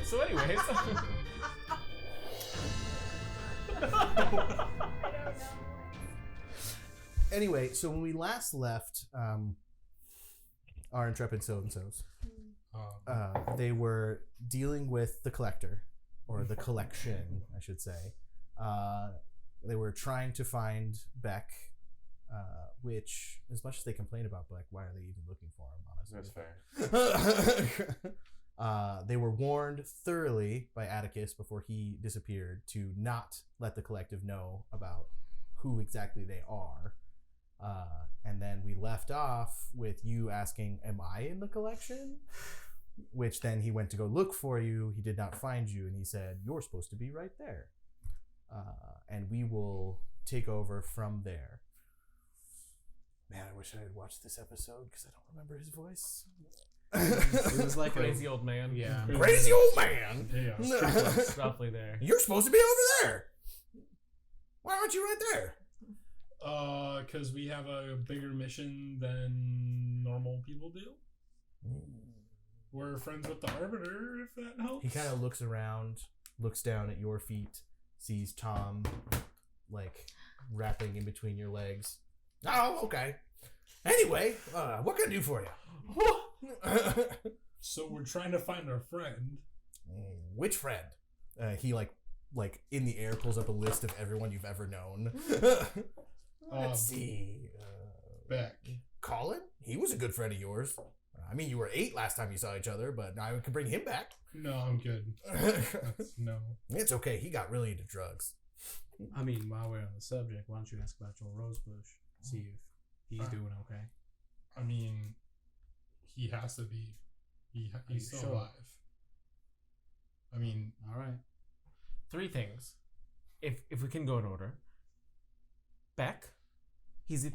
So anyways. Anyway, so when we last left our intrepid so-and-sos, they were dealing with the collector, or the collection, I should say. They were trying to find Beck, which, as much as they complain about Beck, why are they even looking for him, honestly? That's fair. They were warned thoroughly by Atticus before he disappeared to not let the collective know about who exactly they are. And then we left off with you asking, am I in the collection? Which then he went to go look for you. He did not find you. And he said, you're supposed to be right there. And we will take over from there. Man, I wish I had watched this episode because I don't remember his voice. It was like crazy old man. Yeah. Crazy old man. Yeah. Roughly there. You're supposed to be over there. Why aren't you right there? Because we have a bigger mission than normal people do. We're friends with the Arbiter, if that helps. He kind of looks around, looks down at your feet, sees Tom, like, wrapping in between your legs. Oh, okay. Anyway, what can I do for you? So we're trying to find our friend. Which friend? He, like in the air pulls up a list of everyone you've ever known. Let's see. Beck. Colin? He was a good friend of yours. I mean, you were 8 last time you saw each other, but I could bring him back. No, I'm good. No. It's okay. He got really into drugs. I mean, while we're on the subject, why don't you ask about your rosebush? See if he's doing okay. I mean, he has to be. He's still alive. I mean, all right. 3 things, if we can go in order. Beck,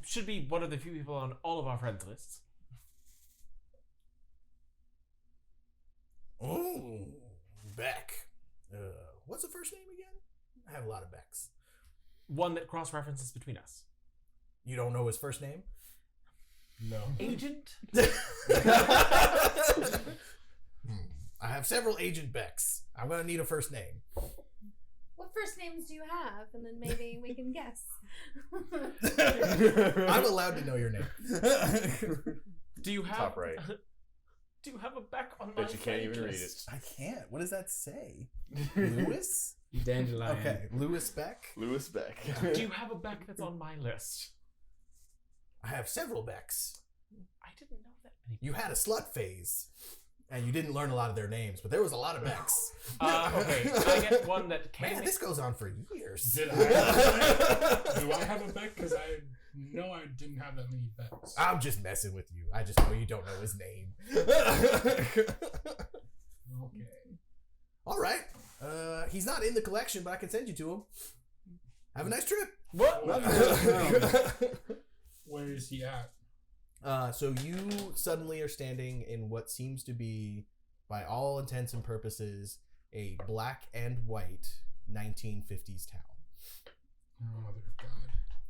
should be one of the few people on all of our friends lists. Oh, Beck. What's the first name again? I have a lot of Becks. One that cross-references between us. You don't know his first name? no. Agent? I have several Agent Becks. I'm going to need a first name. What first names do you have? And then maybe we can guess. I'm allowed to know your name. Do you have... Top right. Do you have a Beck on my Bet you can't even read it. list? I can't. What does that say? Lewis? Dandelion. Okay, Lewis Beck. Lewis Beck. Do you have a Beck that's on my list? I have several Becks. I didn't know that many. You had a slut phase, and you didn't learn a lot of their names, but there was a lot of Becks. Okay, I get one that came... Man, this goes on for years. Did I have a Beck? Do I have a Beck? Because I know I didn't have that many Becks. I'm just messing with you. I just know you don't know his name. Okay. All right. He's not in the collection, but I can send you to him. Have a nice trip. What? Where is he at? So you suddenly are standing in what seems to be, by all intents and purposes, a black and white 1950s town. Oh, mother of God.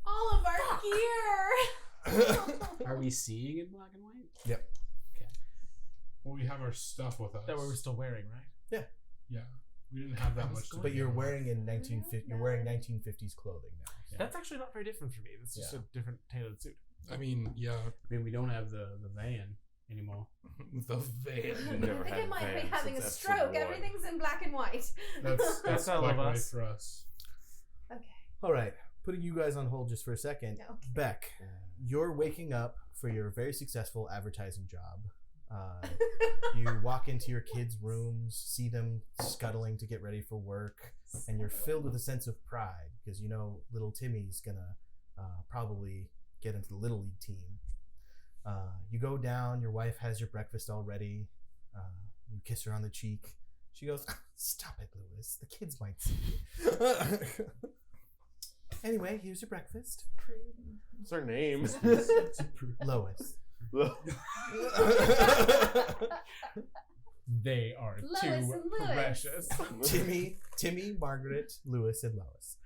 All of our gear! Are we seeing in black and white? Yep. Well, we have our stuff with us. That we're still wearing, right? Yeah. We didn't have that much. But you're wearing 1950s clothing now. Yeah. That's actually not very different for me. It's just a different tailored suit. I mean, yeah. I mean, we don't have the van anymore. The van. Never I think had I might be vans having a since stroke. episode 1. Everything's in black and white. That's all black of and white us. for us. Okay. All right. Putting you guys on hold just for a second. No. Beck, you're waking up for your very successful advertising job. You walk into your kids' rooms, see them scuttling to get ready for work, and you're filled with a sense of pride because you know little Timmy's gonna probably get into the Little League team. You go down, your wife has your breakfast all ready. You kiss her on the cheek. She goes, "Stop it, Lewis. The kids might see you." Anyway, here's your breakfast. What's her name? Lois. They are Lois too and Lewis. precious. Timmy, Margaret, Lewis, and Lois.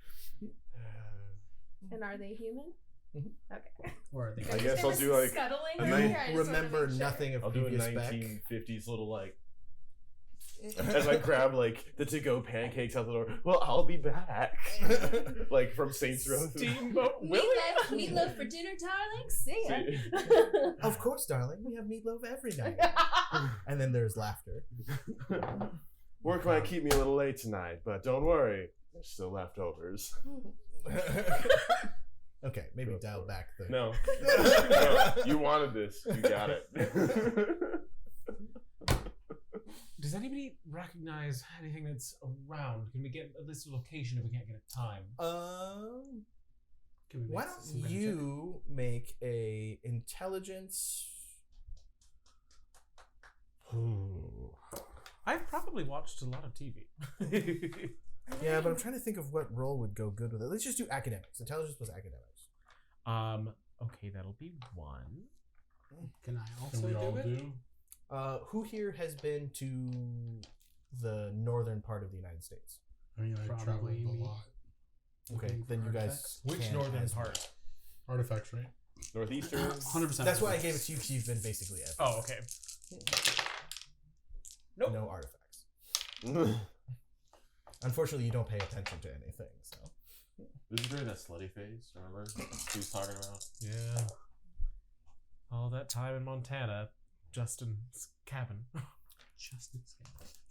And are they human? Mhm. Okay. Or are they? I guess I'll do like scuttling. a or nice- here? I just wanna Remember make sure. nothing of I'll do a previous Beck. 1950s little like As I grab like the to-go pancakes out the door. Well, I'll be back. Like from Saints Row. Steamboat Willie. Meatloaf for dinner, darling. See ya. Of course, darling. We have meatloaf every night. And then there's laughter. Work might keep me a little late tonight, but don't worry. There's still leftovers. Okay, maybe Go dial for it. back the. No. No. You wanted this. You got it. Does anybody recognize anything that's around? Can we get a list of location if we can't get a time? Can we Why make don't some kind of you make a intelligence? I've probably watched a lot of TV. Yeah, but I'm trying to think of what role would go good with it. Let's just do academics. Intelligence plus academics. Okay, that'll be 1. Can I also Can we all do it? do? Who here has been to the northern part of the United States? I mean, I traveled Probably a me. lot. Okay, Looking then for you guys. artifacts? Which can northern as part? well. Artifacts, right? Northeastern. 100%. That's why I gave it to you because you've been basically everywhere. Oh, okay. Nope. No artifacts. Unfortunately, you don't pay attention to anything. So. This is during that slutty phase, remember? He was talking about. Yeah. All that time in Montana, Justin's cabin.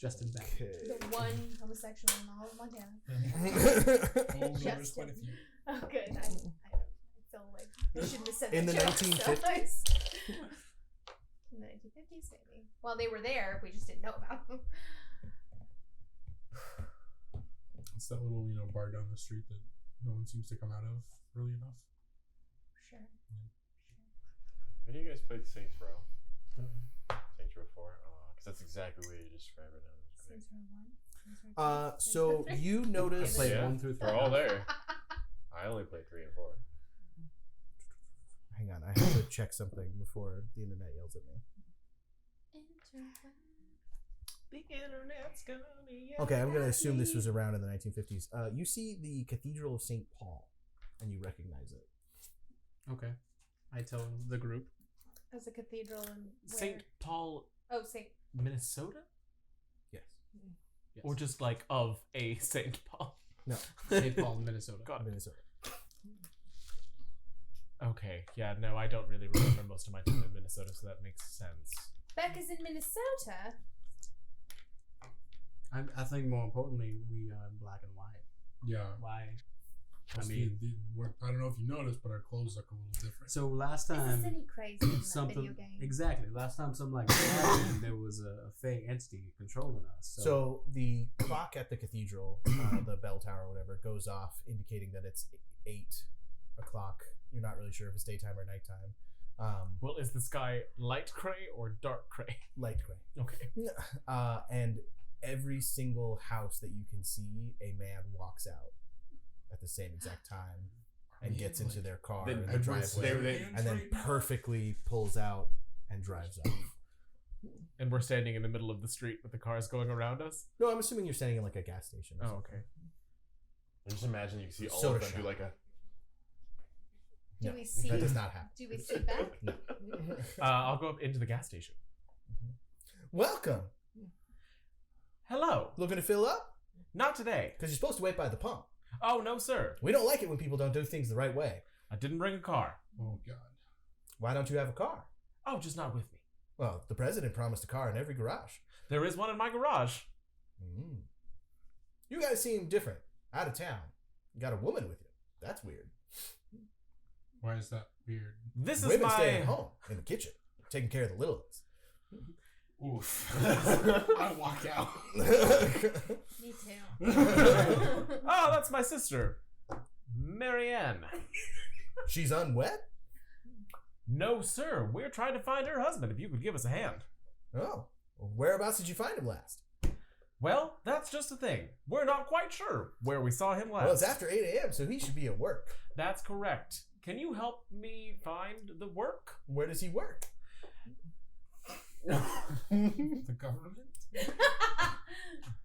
Justin Beck. Okay. The one homosexual in all of Montana. Oh, there was Just quite a him. few. Oh, good. I feel like I shouldn't have said In that the joke, 1950s? so in the 1950s, maybe. Well, they were there. We just didn't know about them. It's that little, bar down the street that no one seems to come out of early enough. Sure. When do you guys played Saints Row? Saints Row 4? Because that's exactly the way you describe it now. Saints Row 1. Saints So Row 2, Saints Row 3. you notice. Played Yeah. 1 through 3. They're all there. I only played 3 and 4. Hang on, I have to check something before the internet yells at me. The internet's gonna be Okay, I'm gonna assume this was around in the 1950s. You see the Cathedral of St. Paul, and you recognize it. Okay. I tell the group. As a cathedral in where? St. Paul, Oh, St. Minnesota? Yes. Yes. Or just like of a St. Paul? No, St. Paul, Minnesota. Got it. Minnesota. Okay, yeah, no, I don't really remember most of my time in Minnesota, so that makes sense. Beck is in Minnesota. I think more importantly, we are in black and white. Yeah. Why? I Plus mean, I don't know if you noticed, but our clothes look a little different. so last It's a time city crazy in that video something game. exactly. Last time something like that happened, there was a fake entity controlling us. So the clock at the cathedral, the bell tower or whatever, goes off indicating that it's 8 o'clock. You're not really sure if it's daytime or nighttime. Well, is the sky light gray or dark gray? Light gray. Okay. And every single house that you can see, a man walks out at the same exact time and gets into their car Then in the everyone's driveway, there, and then perfectly pulls out and drives off. And we're standing in the middle of the street with the cars going around us? No, I'm assuming you're standing in like a gas station. Or Oh, something. okay. And just imagine you can see all Soda of them shop. do like a. Do No, we see? that does not happen. Do we see Beck? No. I'll go up into the gas station. Welcome. Hello. Looking to fill up? Not today. Because you're supposed to wait by the pump. Oh, no, sir. We don't like it when people don't do things the right way. I didn't bring a car. Oh God. Why don't you have a car? Oh, just not with me. Well, the president promised a car in every garage. There is one in my garage. Mm. You guys seem different. Out of town. You got a woman with you. That's weird. Why is that weird? This is Women my... stay at home in the kitchen, taking care of the little ones. Oof. I walk out. Me too. Oh, that's my sister. Marianne. She's unwed? No, sir. We're trying to find her husband, if you could give us a hand. Oh. Well, whereabouts did you find him last? Well, that's just the thing. We're not quite sure where we saw him last. Well, it's after 8 a.m., so he should be at work. That's correct. Can you help me find the work? Where does he work? The government?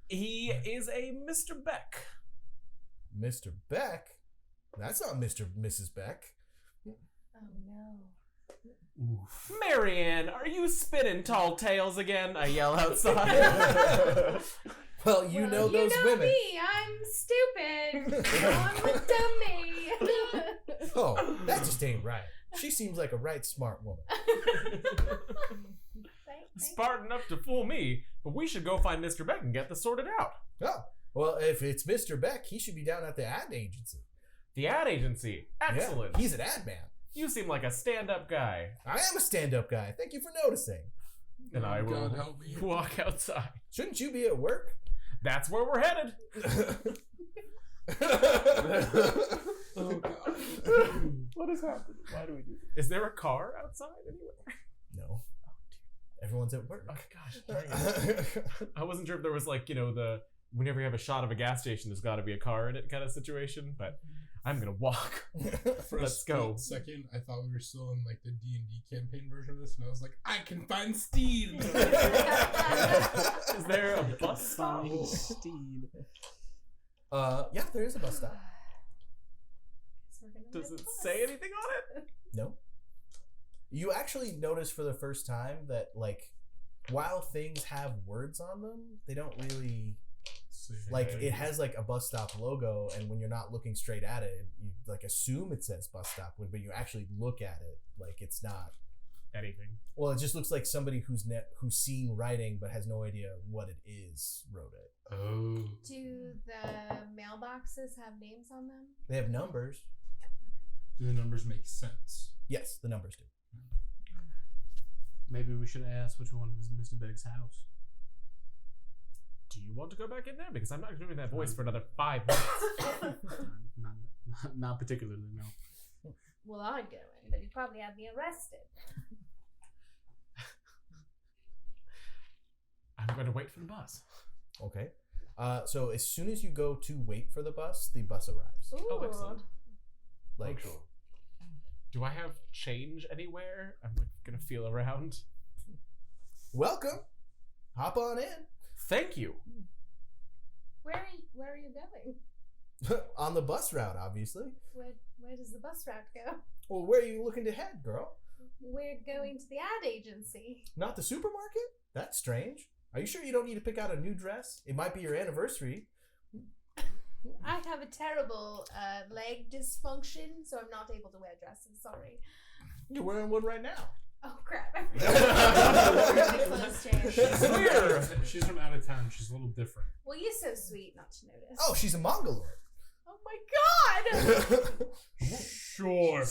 He is a Mr. Beck. Mr. Beck? That's not Mr. Mrs. Beck. Oh no. Marianne, are you spinning tall tales again? I yell outside. Well, you know those women. Me. I'm stupid. I'm a dummy. Oh, that just ain't right. She seems like a right smart woman. Smart enough to fool me, but we should go find Mr. Beck and get this sorted out. Oh, well, if it's Mr. Beck, he should be down at the ad agency. The ad agency. Excellent. Yeah, he's an ad man. You seem like a stand-up guy. I am a stand-up guy. Thank you for noticing. And I will God help me. walk outside. Shouldn't you be at work? That's where we're headed. Oh God. What is happening? Why do we do this? Is there a car outside anywhere? No. Everyone's at work. Oh gosh, dang it. I wasn't sure if there was like, whenever you have a shot of a gas station, there's got to be a car in it kind of situation, but I'm gonna walk. For Let's a go. second, I thought we were still in like the D&D campaign version of this, and I was like, I can find Steed. Is there a bus stop? Find Steed. Yeah, there is a bus stop. Does it say anything on it? No. You actually notice for the first time that, like, while things have words on them, they don't really, like, it has, like, a bus stop logo, and when you're not looking straight at it, you, like, assume it says bus stop, but you actually look at it, like, it's not Anything. Well, it just looks like somebody who's seen writing but has no idea what it is wrote it. Oh. Do the mailboxes have names on them? They have numbers. Do the numbers make sense? Yes, the numbers do. Maybe we should ask which one is Mr. Beck's house. Do you want to go back in there? Because I'm not doing that voice for another 5 minutes. Not particularly, no. Well, I'd go in, but you'd probably have me arrested. I'm going to wait for the bus. Okay. So as soon as you go to wait for the bus arrives. Ooh. Oh, excellent. Like, Do I have change anywhere? I'm like gonna feel around. welcome. Hop on in. Thank you. Where are you going? On the bus route, obviously. Where does the bus route go? Well, where are you looking to head, girl? We're going to the ad agency. Not the supermarket? That's strange. Are you sure you don't need to pick out a new dress? It might be your anniversary. I have a terrible leg dysfunction, so I'm not able to wear dresses. Sorry. You're wearing one right now. Oh crap! She's from out of town. She's a little different. Well, you're so sweet not to notice. Oh, she's a Mongoloid. Oh my god! Sure.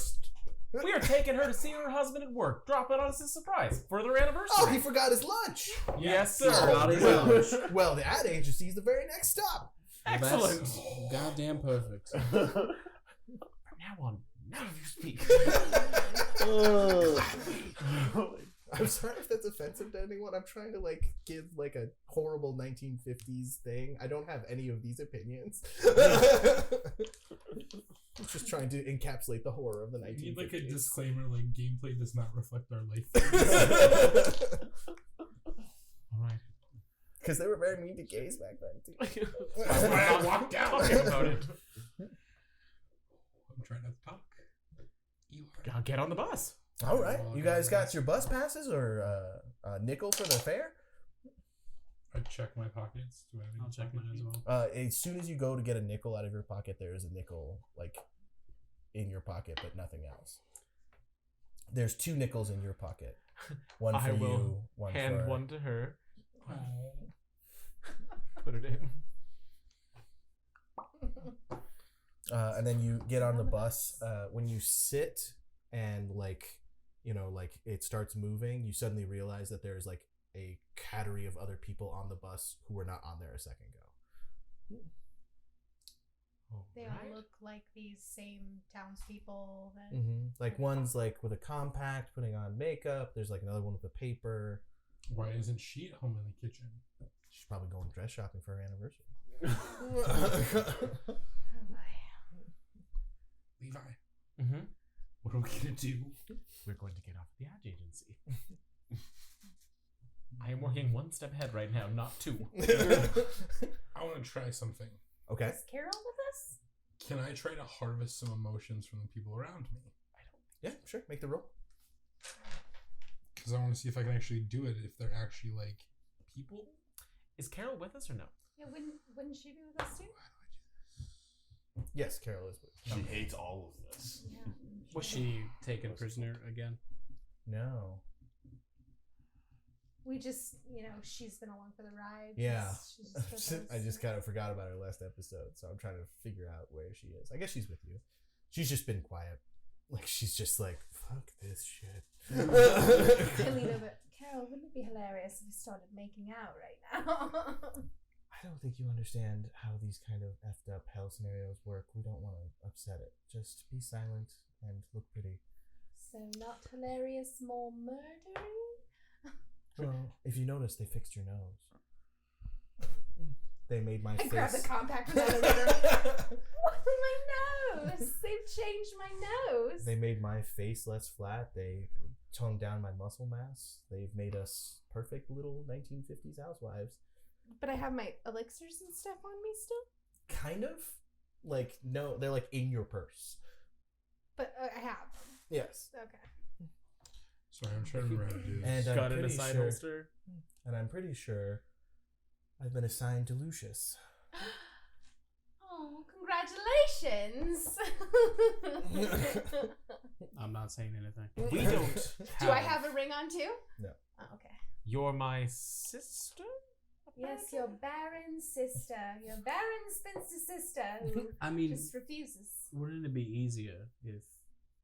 We are taking her to see her husband at work. Drop it on us as a surprise for their anniversary. Oh, he forgot his lunch. Yes, sir. Forgot his lunch. Well, the ad agency is the very next stop. Excellent. That's goddamn perfect. From now on, none of you speak. I'm sorry if that's offensive to anyone. I'm trying to give a horrible 1950s thing. I don't have any of these opinions. I'm just trying to encapsulate the horror of the 1950s. You need a disclaimer gameplay does not reflect our life. All right. Because they were very mean to gays back then too. That's why I walked out talking about it. I'm trying not to talk. You are. I'll get on the bus. All right, you guys got your bus passes or a nickel for the fare? I check my pockets. Do I have any I'll check pocket mine as change? well. As soon as you go to get a nickel out of your pocket, there is a nickel in your pocket, but nothing else. There's 2 nickels in your pocket. One for I will you, one hand for... one to her. Oh. Put it in. And then you get on the bus. When you sit and it starts moving, you suddenly realize that there's a cadre of other people on the bus who were not on there a second ago. They all look like these same townspeople. That... Mm-hmm. One's with a compact, putting on makeup. There's another one with a paper. Why isn't she at home in the kitchen? She's probably going dress shopping for her anniversary. Oh my. Levi, Mm-hmm. what are we gonna do? We're going to get off the ad agency. I am working 1 step ahead right now, not 2. I want to try something. Okay. Is Carol with us? Can I try to harvest some emotions from the people around me? Yeah, sure. Make the roll. Because I want to see if I can actually do it. If they're actually like people. Is Carol with us or no? Yeah, wouldn't she be with us too? Yes, Carol is. She hates all of this. Yeah. Was she taken prisoner again? No. We just, she's been along for the ride. Yeah. She's just with I us. just kind of forgot about her last episode, so I'm trying to figure out where she is. I guess she's with you. She's just been quiet. Like, she's just like, fuck this shit. I lean over. Carol, wouldn't it be hilarious if we started making out right now? I don't think you understand how these kind of effed up hell scenarios work. We don't want to upset it. Just be silent and look pretty. So not hilarious, more murdery? Well, if you notice, they fixed your nose. They made my I face. grab the compact from the litter. What? My nose! They've changed my nose! They made my face less flat. They toned down my muscle mass. They've made us perfect little 1950s housewives. But I have my elixirs and stuff on me still? Kind of. Like, no, they're like in your purse. But I have them. Yes. Okay. Sorry, I'm trying to remember how to do this. And Got in a side sure, holster. and I'm pretty sure I've been assigned to Lucius. Oh, congratulations! I'm not saying anything. We don't. Do I have a ring on too? No. Oh, okay. You're my sister? Yes, your Baron's sister. Your Baron Spinster sister who I mean, just refuses. wouldn't it be easier if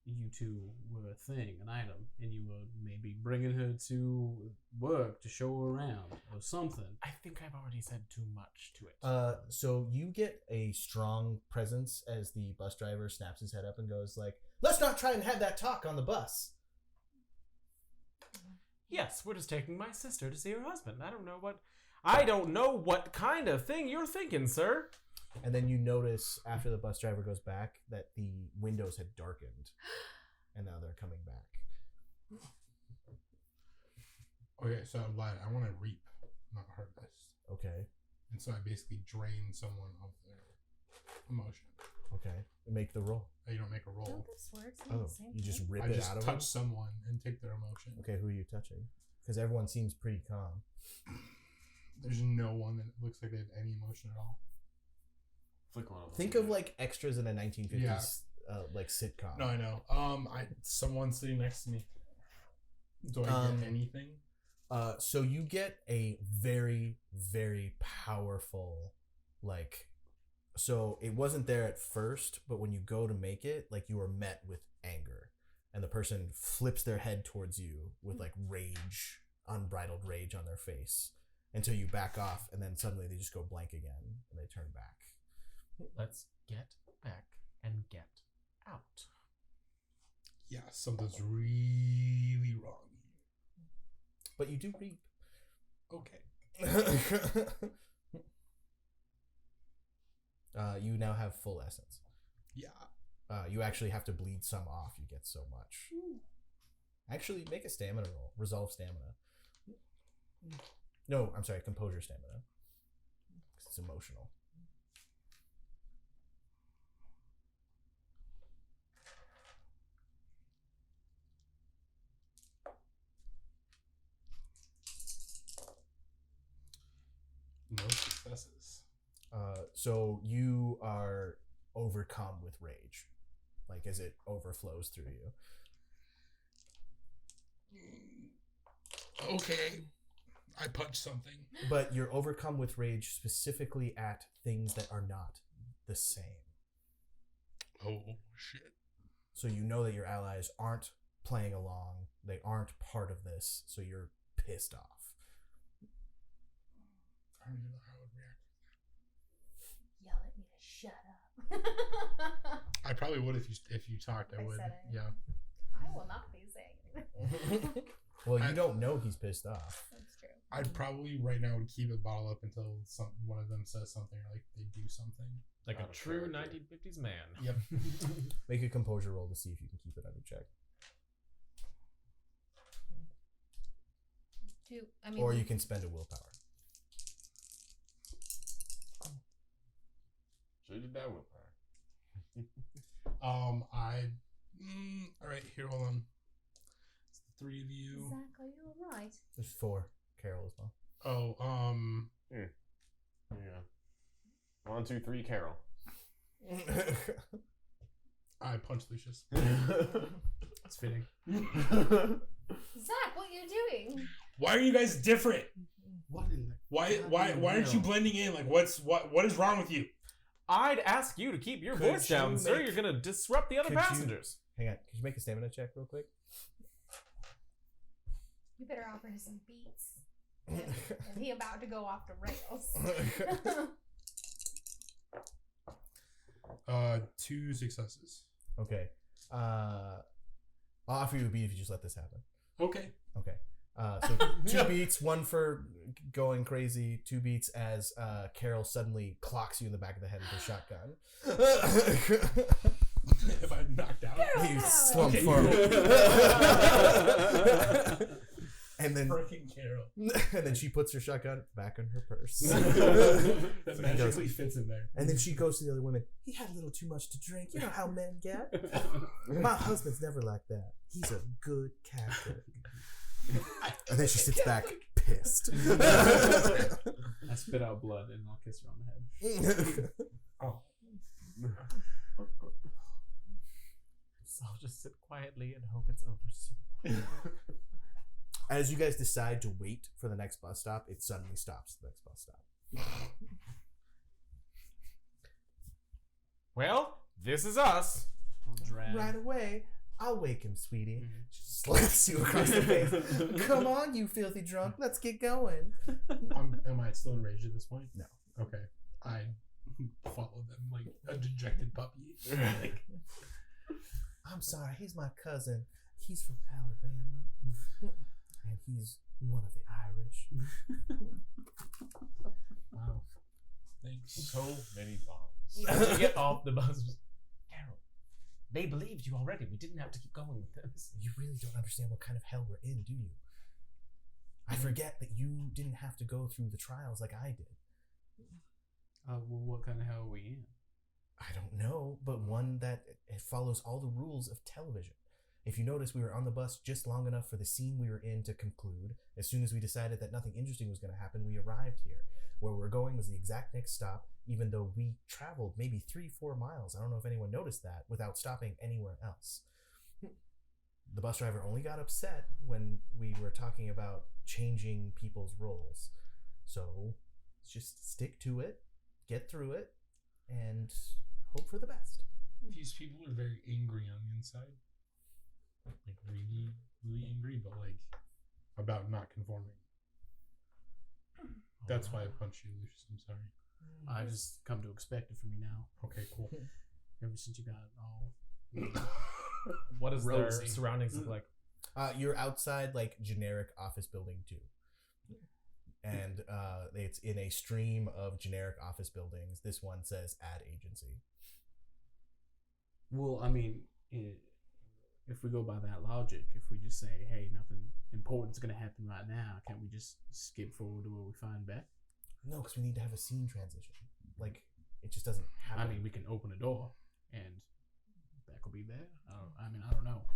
you two were a thing, an item, and you were maybe bringing her to work to show her around or something? I think I've already said too much to it. So you get a strong presence as the bus driver snaps his head up and goes like, "Let's not try and have that talk on the bus." Yes, we're just taking my sister to see her husband. I don't know what kind of thing you're thinking, sir. And then you notice after the bus driver goes back that the windows had darkened, and now they're coming back. Okay, so I lied. I want to reap, not harvest. Okay. And so I basically drain someone of their emotion. Okay. Make the roll. You don't make a Oh, roll. this works. Oh, you just rip I it just out of touch them? someone and take their emotion. Okay, who are you touching? Because everyone seems pretty calm. There's no one that looks like they have any emotion at all. Flick one of them. Think of like extras in a 1950s like sitcom. No, I know. Someone sitting next to me. Do I get anything? So you get a very, very powerful, like, so it wasn't there at first, but when you go to make it, like, you are met with anger, and the person flips their head towards you with like rage, unbridled rage on their face, until you back off, and then suddenly they just go blank again and they turn back. Let's get back and get out. Yeah, something's really wrong here. But you do reap. Okay. You now have full essence. Yeah. You actually have to bleed some off. You get so much. Actually, make a stamina roll. Resolve stamina. No, I'm sorry. Composure stamina. 'Cause it's emotional. No successes. So you are overcome with rage, like as it overflows through you. Okay. I punched something. But you're overcome with rage specifically at things that are not the same. Oh, shit. So you know that your allies aren't playing along. They aren't part of this. So you're pissed off. I don't even know how I would react. Yell at me to shut up. I probably would if you talked. I I would. said it. Yeah. I will not be saying anything. Well, you don't know he's pissed off. That's true. I'd probably right now would keep it bottled up until one of them says something or like they do something. Like Out a of true character. 1950s man. Yep. Make a composure roll to see if you can keep it under check. Or you can spend a willpower. Should have did that willpower. All right, here, hold on. It's 3 of you. Zack, are you alright? There's 4. Carol as well. Oh, Yeah. 1, 2, 3, Carol. I punch Lucius. It's fitting. Zack, what are you doing? Why are you guys different? What in the Why aren't you blending in? Like, what is wrong with you? I'd ask you to keep your Could voice down, you sir. make- You're gonna disrupt the other Could you- passengers. Hang on. Could you make a stamina check real quick? You better offer him some beats. And he about to go off the rails. 2 successes. Okay. I'll offer you a beat if you just let this happen. Okay. Okay. So 2 beats, 1 for going crazy, 2 beats as Carol suddenly clocks you in the back of the head with a shotgun. If I'm knocked out. You slump Okay. forward. And then Freaking Carol. and then she puts her shotgun back in her purse. That So he magically goes- fits in there. And then she goes to the other women. He had a little too much to drink. You know how men get. My husband's never like that. He's a good captain. And then she sits back, pissed. I spit out blood and I'll kiss her on the head. Oh. So I'll just sit quietly and hope it's over soon. As you guys decide to wait for the next bus stop, it suddenly stops the next bus stop. Well, this is us. I'll drag. Right away. I'll wake him, sweetie. She slaps you across the face. Come on, you filthy drunk. Let's get going. Am I still enraged at this point? No. Okay. I follow them like a dejected puppy. Like, I'm sorry. He's my cousin. He's from Alabama. And he's one of the Irish. wow. Thanks. So many bombs. We get off the bus. Carol, they believed you already. We didn't have to keep going with this. You really don't understand what kind of hell we're in, do you? I forget that you didn't have to go through the trials like I did. Well, what kind of hell are we in? I don't know, but one that it follows all the rules of television. If you notice, we were on the bus just long enough for the scene we were in to conclude. As soon as we decided that nothing interesting was going to happen, we arrived here. Where we're going was the exact next stop, even though we traveled maybe 3-4 miles. I don't know if anyone noticed that, without stopping anywhere else. The bus driver only got upset when we were talking about changing people's roles. So just stick to it, get through it, and hope for the best. These people are very angry on the inside. Like really, really angry, but like about not conforming. That's why I punched you, Lucius. I'm sorry. I just come to expect it from you now. Okay, cool. Ever since you got all What does their Rosy. surroundings look like? You're outside like generic office building 2. And it's in a stream of generic office buildings. This one says ad agency. Well, I mean, if we go by that logic, if we just say, hey, nothing important's going to happen right now, can't we just skip forward to where we find Beck? No, because we need to have a scene transition. Like, it just doesn't happen. I mean, we can open a door and Beck will be there. I don't know.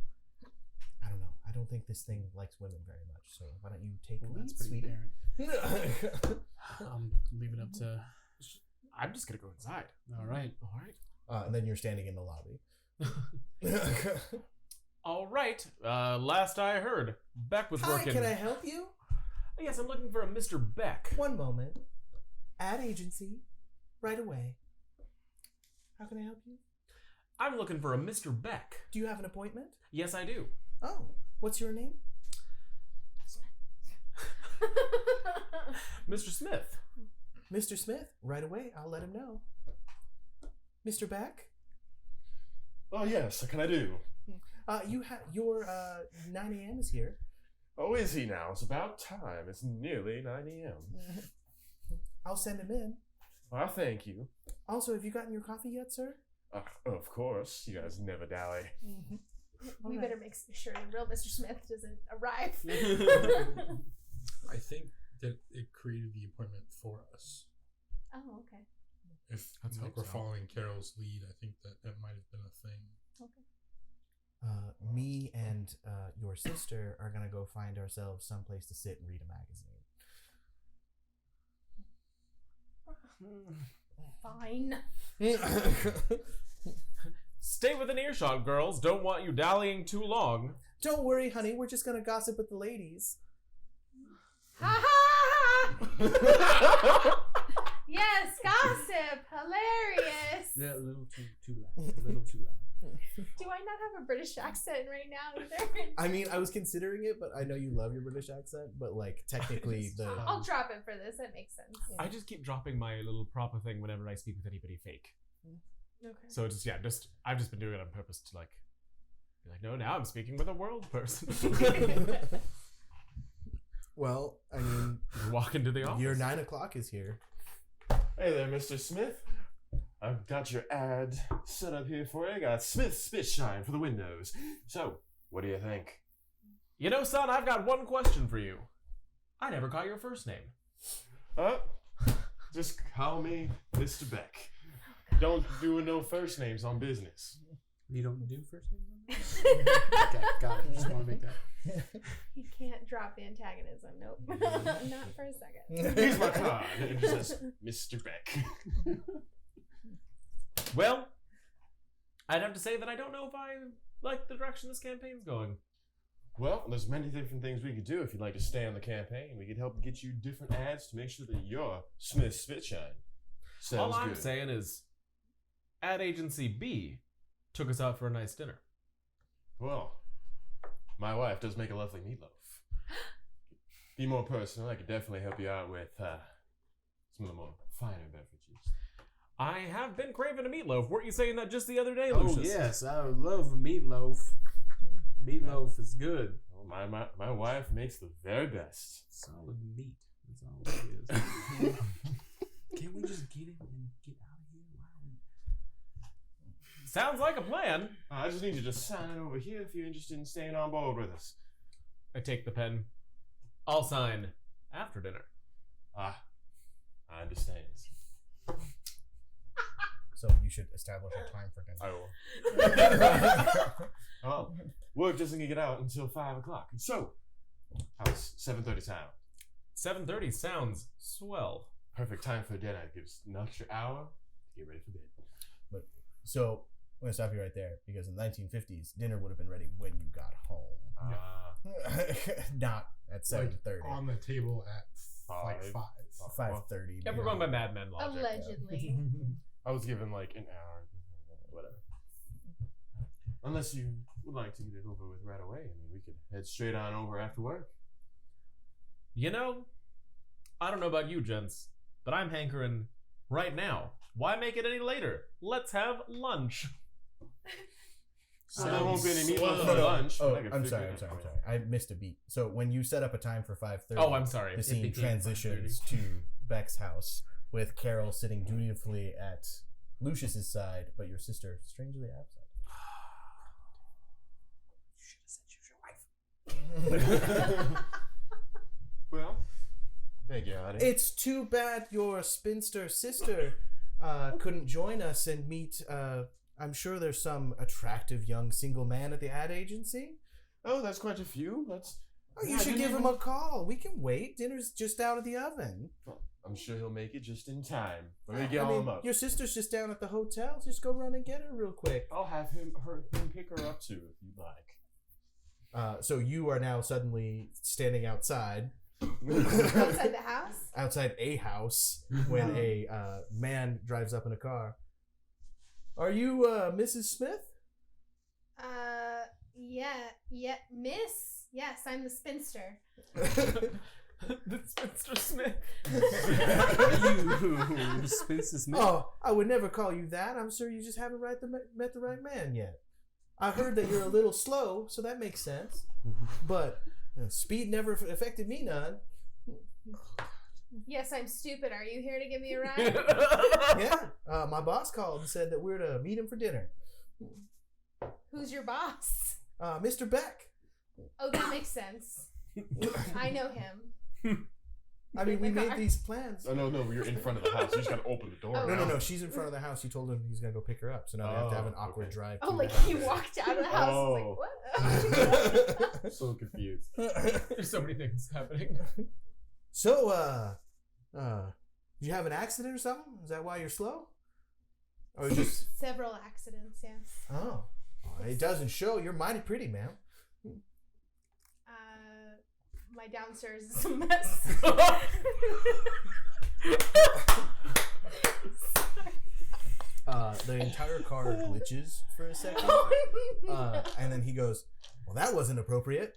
I don't know. I don't think this thing likes women very much. So why don't you take Well, the lead, that's pretty sweetie? apparent. Leave it up to... I'm just gonna go inside. All right. All right. And then you're standing in the lobby. All right. Last I heard, Beck was Hi, working. can I help you? Yes, I'm looking for a Mr. Beck. One moment. Ad agency. Right away. How can I help you? I'm looking for a Mr. Beck. Do you have an appointment? Yes, I do. Oh, what's your name? Mr. Smith. Mr. Smith. Right away. I'll let him know. Mr. Beck? Oh, yes. What can I do? You have your 9 a.m. is here. Oh, is he now? It's about time. It's nearly 9 a.m. I'll send him in. Well, thank you. Also, have you gotten your coffee yet, sir? Of course. You guys never dally. We better make sure the real Mr. Smith doesn't arrive. I think that it created the appointment for us. Oh, okay. If Let's like hope we're so. following Carol's lead, I think that might have been a thing. Okay. Me and and your sister are gonna go find ourselves someplace to sit and read a Fine. Stay within earshot, girls. Don't want you dallying too long. Don't worry, honey. We're just gonna gossip with the ladies. Ha ha! Yes, gossip. Hilarious. Yeah, a little too loud. A little too loud. Do I not have a British accent right now either? I mean, I was considering it, but I know you love your British accent. But like, technically, I'll drop it for this. That makes sense. I just keep dropping my little proper thing whenever I speak with anybody fake. Okay. So it's I've just been doing it on purpose to like be like, no, now I'm speaking with a world person. Well, I mean, Walk into the office. your 9 o'clock is here. Hey there, Mr. Smith. I've got your ad set up here for you. I got Smith Spit Shine for the windows. So, what do you think? You know, son, I've got one question for you. I never caught your first name. Just call me Mr. Beck. Don't do no first names on business. You don't do first names on that? Okay, got it. Just want to make that. He can't drop antagonism. Nope. Not for a second. Here's my card. It just says Mr. Beck. Well, I'd have to say that I don't know if I like the direction this campaign's going. Well, there's many different things we could do if you'd like to stay on the campaign. We could help get you different ads to make sure that your Smith Spitshine sells All I'm good. saying is, ad agency B took us out for a nice dinner. Well, my wife does make a lovely meatloaf. Be more personal, I could definitely help you out with some of the more finer beverages. I have been craving a meatloaf. Weren't you saying that just the other day, Oh, Lucius? yes. I love meatloaf. Meatloaf is good. Well, my wife makes the very best. Solid meat. That's all it is. Can't we just get it and get out of here? Wow. Sounds like a plan. I just need you to sign it over here if you're interested in staying on board with us. I take the pen. I'll sign after dinner. I understand. So you should establish a time for dinner. I will. Oh, work doesn't get out until 5 o'clock. So, how's 7:30 sound? 7:30 sounds swell. Perfect time for dinner. It gives an extra hour to get ready for bed. So I'm gonna stop you right there because in the 1950s, dinner would have been ready when you got home, not at 7:30. On the table at like 5. 5:30. Yeah, we're going by Mad Men logic. Allegedly. I was given like an hour, whatever. Unless you would like to get it over with right away. I mean, we could head straight on over after work. You know, I don't know about you, gents, but I'm hankering right now. Why make it any later? Let's have lunch. There won't be any meatloaf No, for no. lunch. Oh, I could I'm figure sorry. it out. I missed a beat. So when you set up a time for 5:30, Oh, I'm sorry. the It scene became transitions to Beck's house with Carol sitting dutifully at Lucius's side, but your sister strangely absent. You should have said she was your wife. Well, thank you, honey. It's too bad your spinster sister couldn't join us and meet. I'm sure there's some attractive young single man at the ad agency. Oh, that's quite a few. You should give him a call. We can wait. Dinner's just out of the oven. Well, I'm sure he'll make it just in time. Let me get him up. Your sister's just down at the hotel. Just go run and get her real quick. I'll have him pick her up too, if you'd like. So you are now suddenly standing outside. Outside the house? Outside a house when a man drives up in a car. Are you Mrs. Smith? Yeah, miss. Yes, I'm the spinster. That's Mr. Smith. You Spencer Smith. Oh, I would never call you that. I'm sure you just haven't met the right man yet. I heard that you're a little slow, so that makes sense. But speed never affected me none. Yes, I'm stupid. Are you here to give me a ride? Yeah, my boss called and said that we're to meet him for dinner. Who's your boss? Mr. Beck. Oh, that makes sense. I know him. I mean, we made these plans. Oh, no, you're in front of the house. You just gotta open the door. Oh, No. She's in front of the house. You told him he's gonna go pick her up, so now they have to have an awkward okay. drive. Oh, to like the house. he walked out of the house. Oh. I was like, what? I'm so confused. There's so many things happening. So, did you have an accident or something? Is that why you're slow? Or just Several accidents, yes. oh, it doesn't show. You're mighty pretty, ma'am. My downstairs is a mess. The entire car glitches for a second, and then he goes, "Well, that wasn't appropriate."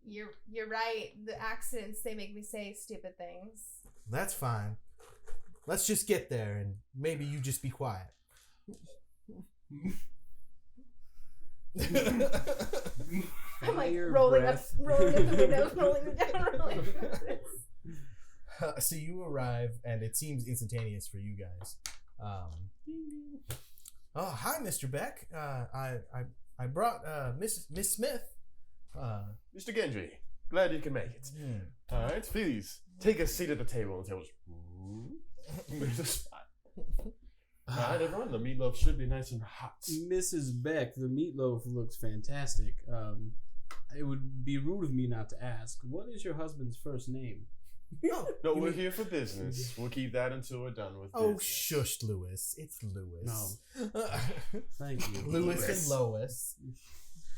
You're right. The accidents, they make me say stupid things. That's fine. Let's just get there, and maybe you just be quiet. I'm like Fire rolling breath. up the windows, rolling them down, rolling them down. So you arrive, and it seems instantaneous for you guys. Oh, hi, Mr. Beck. I brought Miss Smith. Mr. Gendry, glad you can make it. All right, please take a seat at the table. And the table's there's a spot. All right, everyone, the meatloaf should be nice and hot. Mrs. Beck, the meatloaf looks fantastic. It would be rude of me not to ask. What is your husband's first name? No, we're here for business. We'll keep that until we're done with Oh, business. shush, Lewis. It's Lewis. No. Thank you. Lewis and Lois.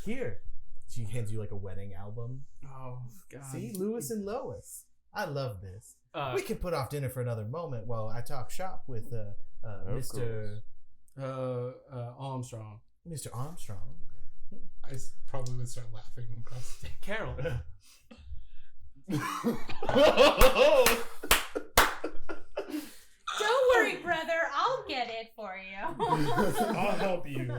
Here. She hands you like a wedding album. Oh, God. See, Lewis and Lois. I love this. Uh, We can put off dinner for another moment while I talk shop with Mr. Armstrong. Mr. Armstrong. I probably would start laughing across the Carol. Don't worry, brother. I'll get it for you. I'll help you.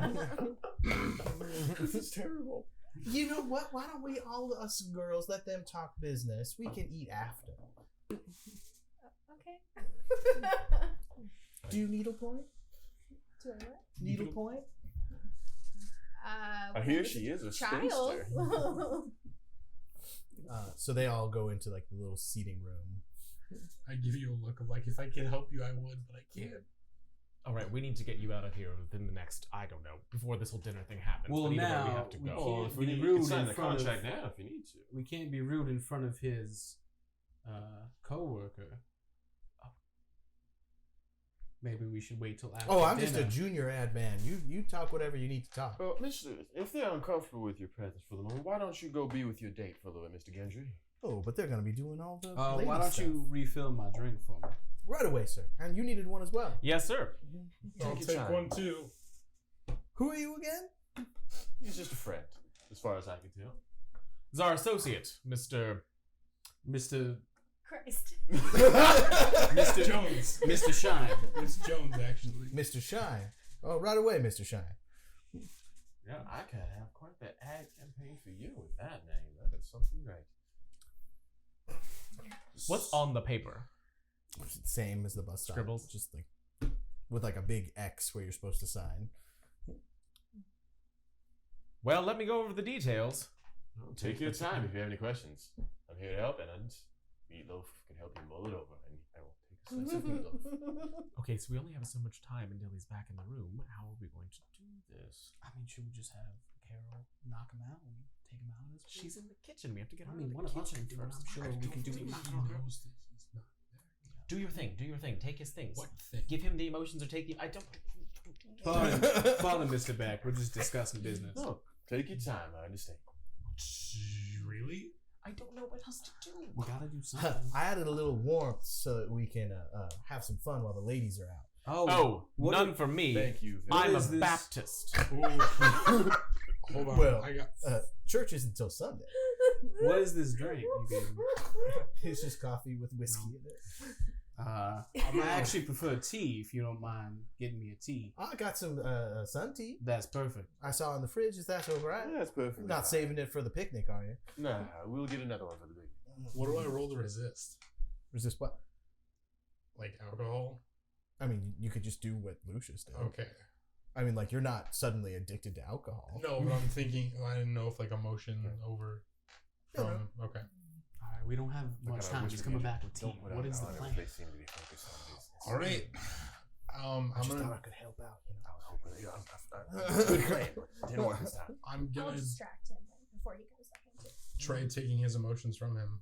This is terrible. You know what? Why don't we all us girls let them talk business? We can eat after. Okay. Do you needlepoint? Do I what? Needlepoint? I hear she is a child. spinster. So they all go into like the little seating room. I give you a look of like, if I could help you, I would, but I can't. All right, we need to get you out of here within the next, I don't know, before this whole dinner thing happens. Well, but either way, now we have to we go. can't If we be need, you rude can sign in the front of. contract now if you need to. We can't be rude in front of his co-worker. Maybe we should wait till after. Oh, I'm just a dinner. junior ad man. You talk whatever you need to talk. Well, Mister, if they're uncomfortable with your presence for the moment, why don't you go be with your date for the way, Mr. Gendry? Oh, but they're gonna be doing all the lady Why don't stuff. you refill my drink for me? Right away, sir. And you needed one as well. Yes, sir. I'll your take time. one too. Who are you again? He's just a friend, as far as I can tell. It's our associate, Mr. Christ. Mr. Jones. Mr. Shine. Miss Jones, actually. Mr. Shine. Oh, right away, Mr. Shine. Yeah, I could have quite the ad campaign for you with that name. That is something great. What's on the paper? Same as the bus stop. Scribbles? Just like with like a big X where you're supposed to sign. Well, let me go over the details. Well, take your time if you have any questions. I'm here to help, and Meatloaf can help you mull it over, and I will take a slice of meatloaf. Okay, so we only have so much time until he's back in the room. How are we going to do this? I mean, should we just have Carol knock him out and take him out of this? She's in the kitchen. We have to get her I out mean, of one the of us kitchen can do it. first. I'm sure we can do it. He knows that he's not there. Do your thing. Do your thing. Take his things. What thing? Give him the emotions or take the. I don't. Pardon, Mr. Beck. We're just discussing business. No, take your time. I understand. Really? I don't know what else to do. We gotta do something. I added a little warmth so that we can have some fun while the ladies are out. Oh, what none are- for me. Thank you. What I'm a is this? Baptist. Hold on. Well, I got. church isn't until Sunday. What is this drink you gave me? It's just coffee with whiskey in it. I actually prefer tea, if you don't mind getting me a tea. I got some sun tea. That's perfect. I saw in the fridge. Is that all right? Yeah, that's perfect. You're not saving it for the picnic, are you? Nah, we'll get another one for the big. What do I roll to resist? Resist what? Like alcohol? I mean, you could just do what Lucius did. Okay. I mean, like, you're not suddenly addicted to alcohol. No, but I'm thinking. I didn't know if like emotion over. No, From okay. All right, We don't have much time. He's coming back with tea. What is the plan? They seem to be focused on business. All right. I just I'm thought I gonna. could help out. I was hoping. Good plan. Didn't work this time. I'm I'll gonna distract him before he goes back into it. try taking his emotions from him.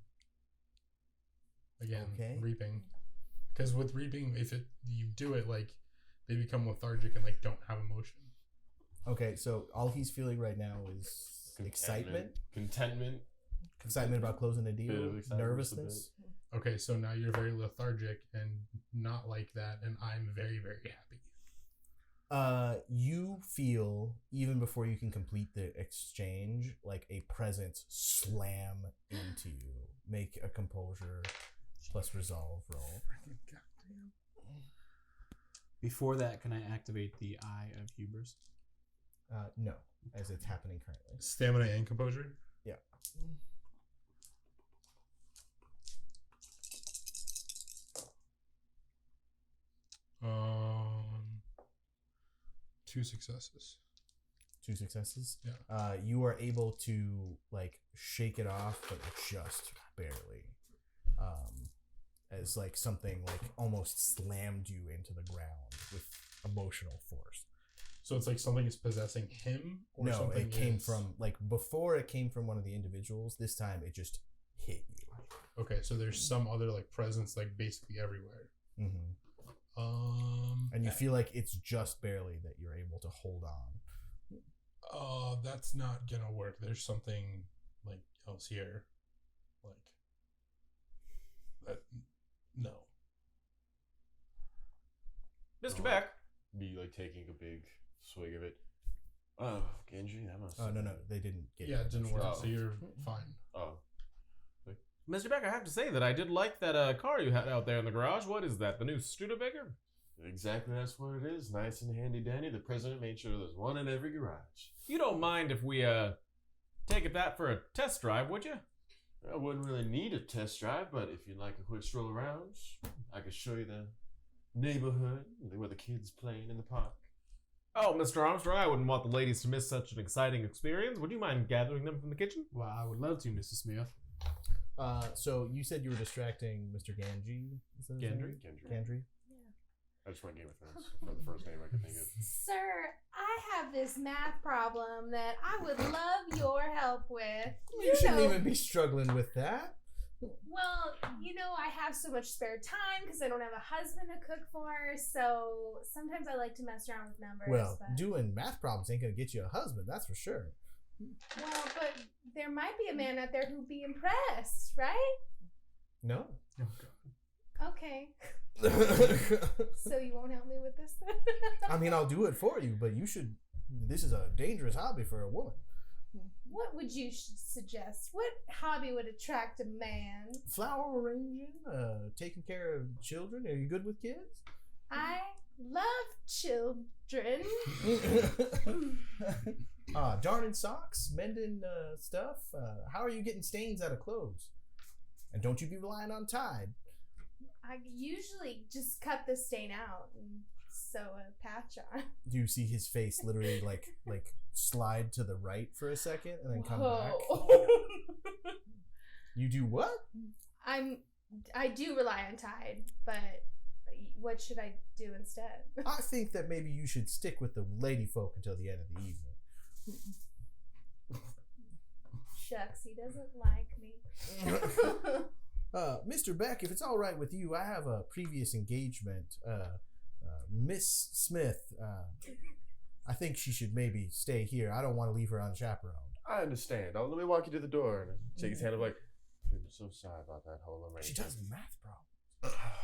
Again, Okay. reaping. Because with reaping, you do it like they become lethargic and like don't have emotion. Okay, so all he's feeling right now is excitement, Contentment. excitement about closing a Bit deal, of excitement, nervousness. Okay, so now you're very lethargic and not like that, and I'm very, very happy. You feel, even before you can complete the exchange, like a presence slam into you. Make a composure plus resolve roll. Before that, can I activate the Eye of Hubris? No, as it's happening currently. Stamina and composure? Yeah. Two successes. 2 successes. Yeah. You are able to like shake it off, but just barely. As like something like almost slammed you into the ground with emotional force. So it's like something is possessing him? Or No, something it came is... from like before. It came from one of the individuals. This time, it just hit you. Okay, so there's some other like presence like basically everywhere. Mm-hmm. And you feel like it's just barely that you're able to hold on. That's not gonna work. There's something like else here. Like that no. Mr. Beck. Be like taking a big swig of it. Oh, Genji, that must. Oh no, they didn't get Yeah, it didn't work, Oh. so you're fine. Oh, Mr. Beck, I have to say that I did like that car you had out there in the garage. What is that? The new Studebaker? exactly. That's what it is. Nice and handy dandy. The president made sure there's one in every garage. You don't mind if we take it that for a test drive, would you? I wouldn't really need a test drive, but if you'd like a quick stroll around, I could show you the neighborhood where the kids playing in the park. Oh, Mr. Armstrong, I wouldn't want the ladies to miss such an exciting experience. Would you mind gathering them from the kitchen? Well, I would love to, Mr. Smith. So you said you were distracting Mr. Ganji. Is that his Gendry? name? Gendry. Gandry. I just went Game of Thrones for the first name I could think of. Sir, I have this math problem that I would love your help with. You shouldn't even be struggling with that. Well, I have so much spare time because I don't have a husband to cook for, so sometimes I like to mess around with numbers. Well, but... doing math problems ain't gonna get you a husband, that's for sure. Well, but there might be a man out there who'd be impressed, right? No. Okay. So you won't help me with this then? I mean, I'll do it for you, but you should. This is a dangerous hobby for a woman. What would you suggest? What hobby would attract a man? Flower arranging, taking care of children. Are you good with kids? I love children. Darning socks, mending stuff. How are you getting stains out of clothes? And don't you be relying on Tide. I usually just cut the stain out and sew a patch on. Do you see his face literally like slide to the right for a second and then come back? You do what? I do rely on Tide, but what should I do instead? I think that maybe you should stick with the lady folk until the end of the evening. Shucks, he doesn't like me. Mr. Beck, if it's all right with you, I have a previous engagement. Miss Smith, I think she should maybe stay here. I don't want to leave her unchaperoned. I understand. Let me walk you to the door and shake his hand. I'm like, I'm so sorry about that whole arrangement. She does math problems.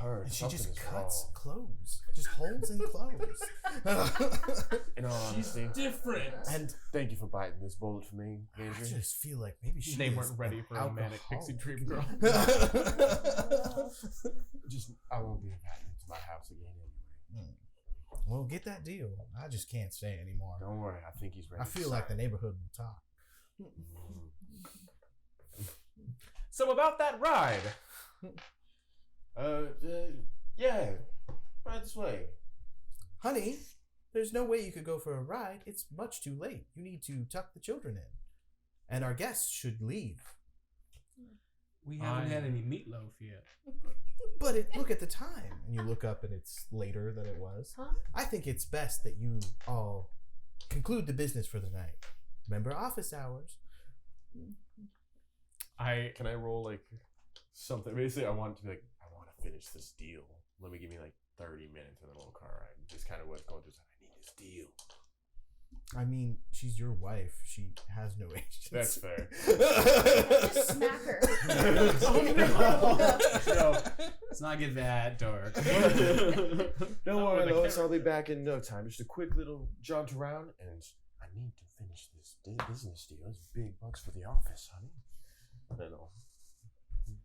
Her, And she something just is cuts wrong. clothes. Just holes in clothes. In all honesty, Different. And thank you for biting this bullet for me, I Andrew. just feel like maybe she They is weren't ready an for a manic pixie alcoholic. dream girl. Just, I won't be invited to my house again anyway. Well, get that deal. I just can't stay anymore. Don't worry, I think he's ready. I feel like the neighborhood will talk. So about that ride. Yeah, right this way. Honey, there's no way you could go for a ride. It's much too late. You need to tuck the children in. And our guests should leave. We haven't had any meatloaf yet. But look at the time. And you look up and it's later than it was. Huh? I think it's best that you all conclude the business for the night. Remember office hours. Can I roll like something? Basically, I want to be like, I want to finish this deal. Let me give me like 30 minutes in the little car ride. Just kind of what's going through. I need this deal. I mean, she's your wife. She has no agency. That's fair. Just smack her. No, let's not get that dark. Don't worry, Lois. I'll be back in no time. Just a quick little jaunt around, and I need to finish this business deal. It's big bucks for the office, honey. Then I'll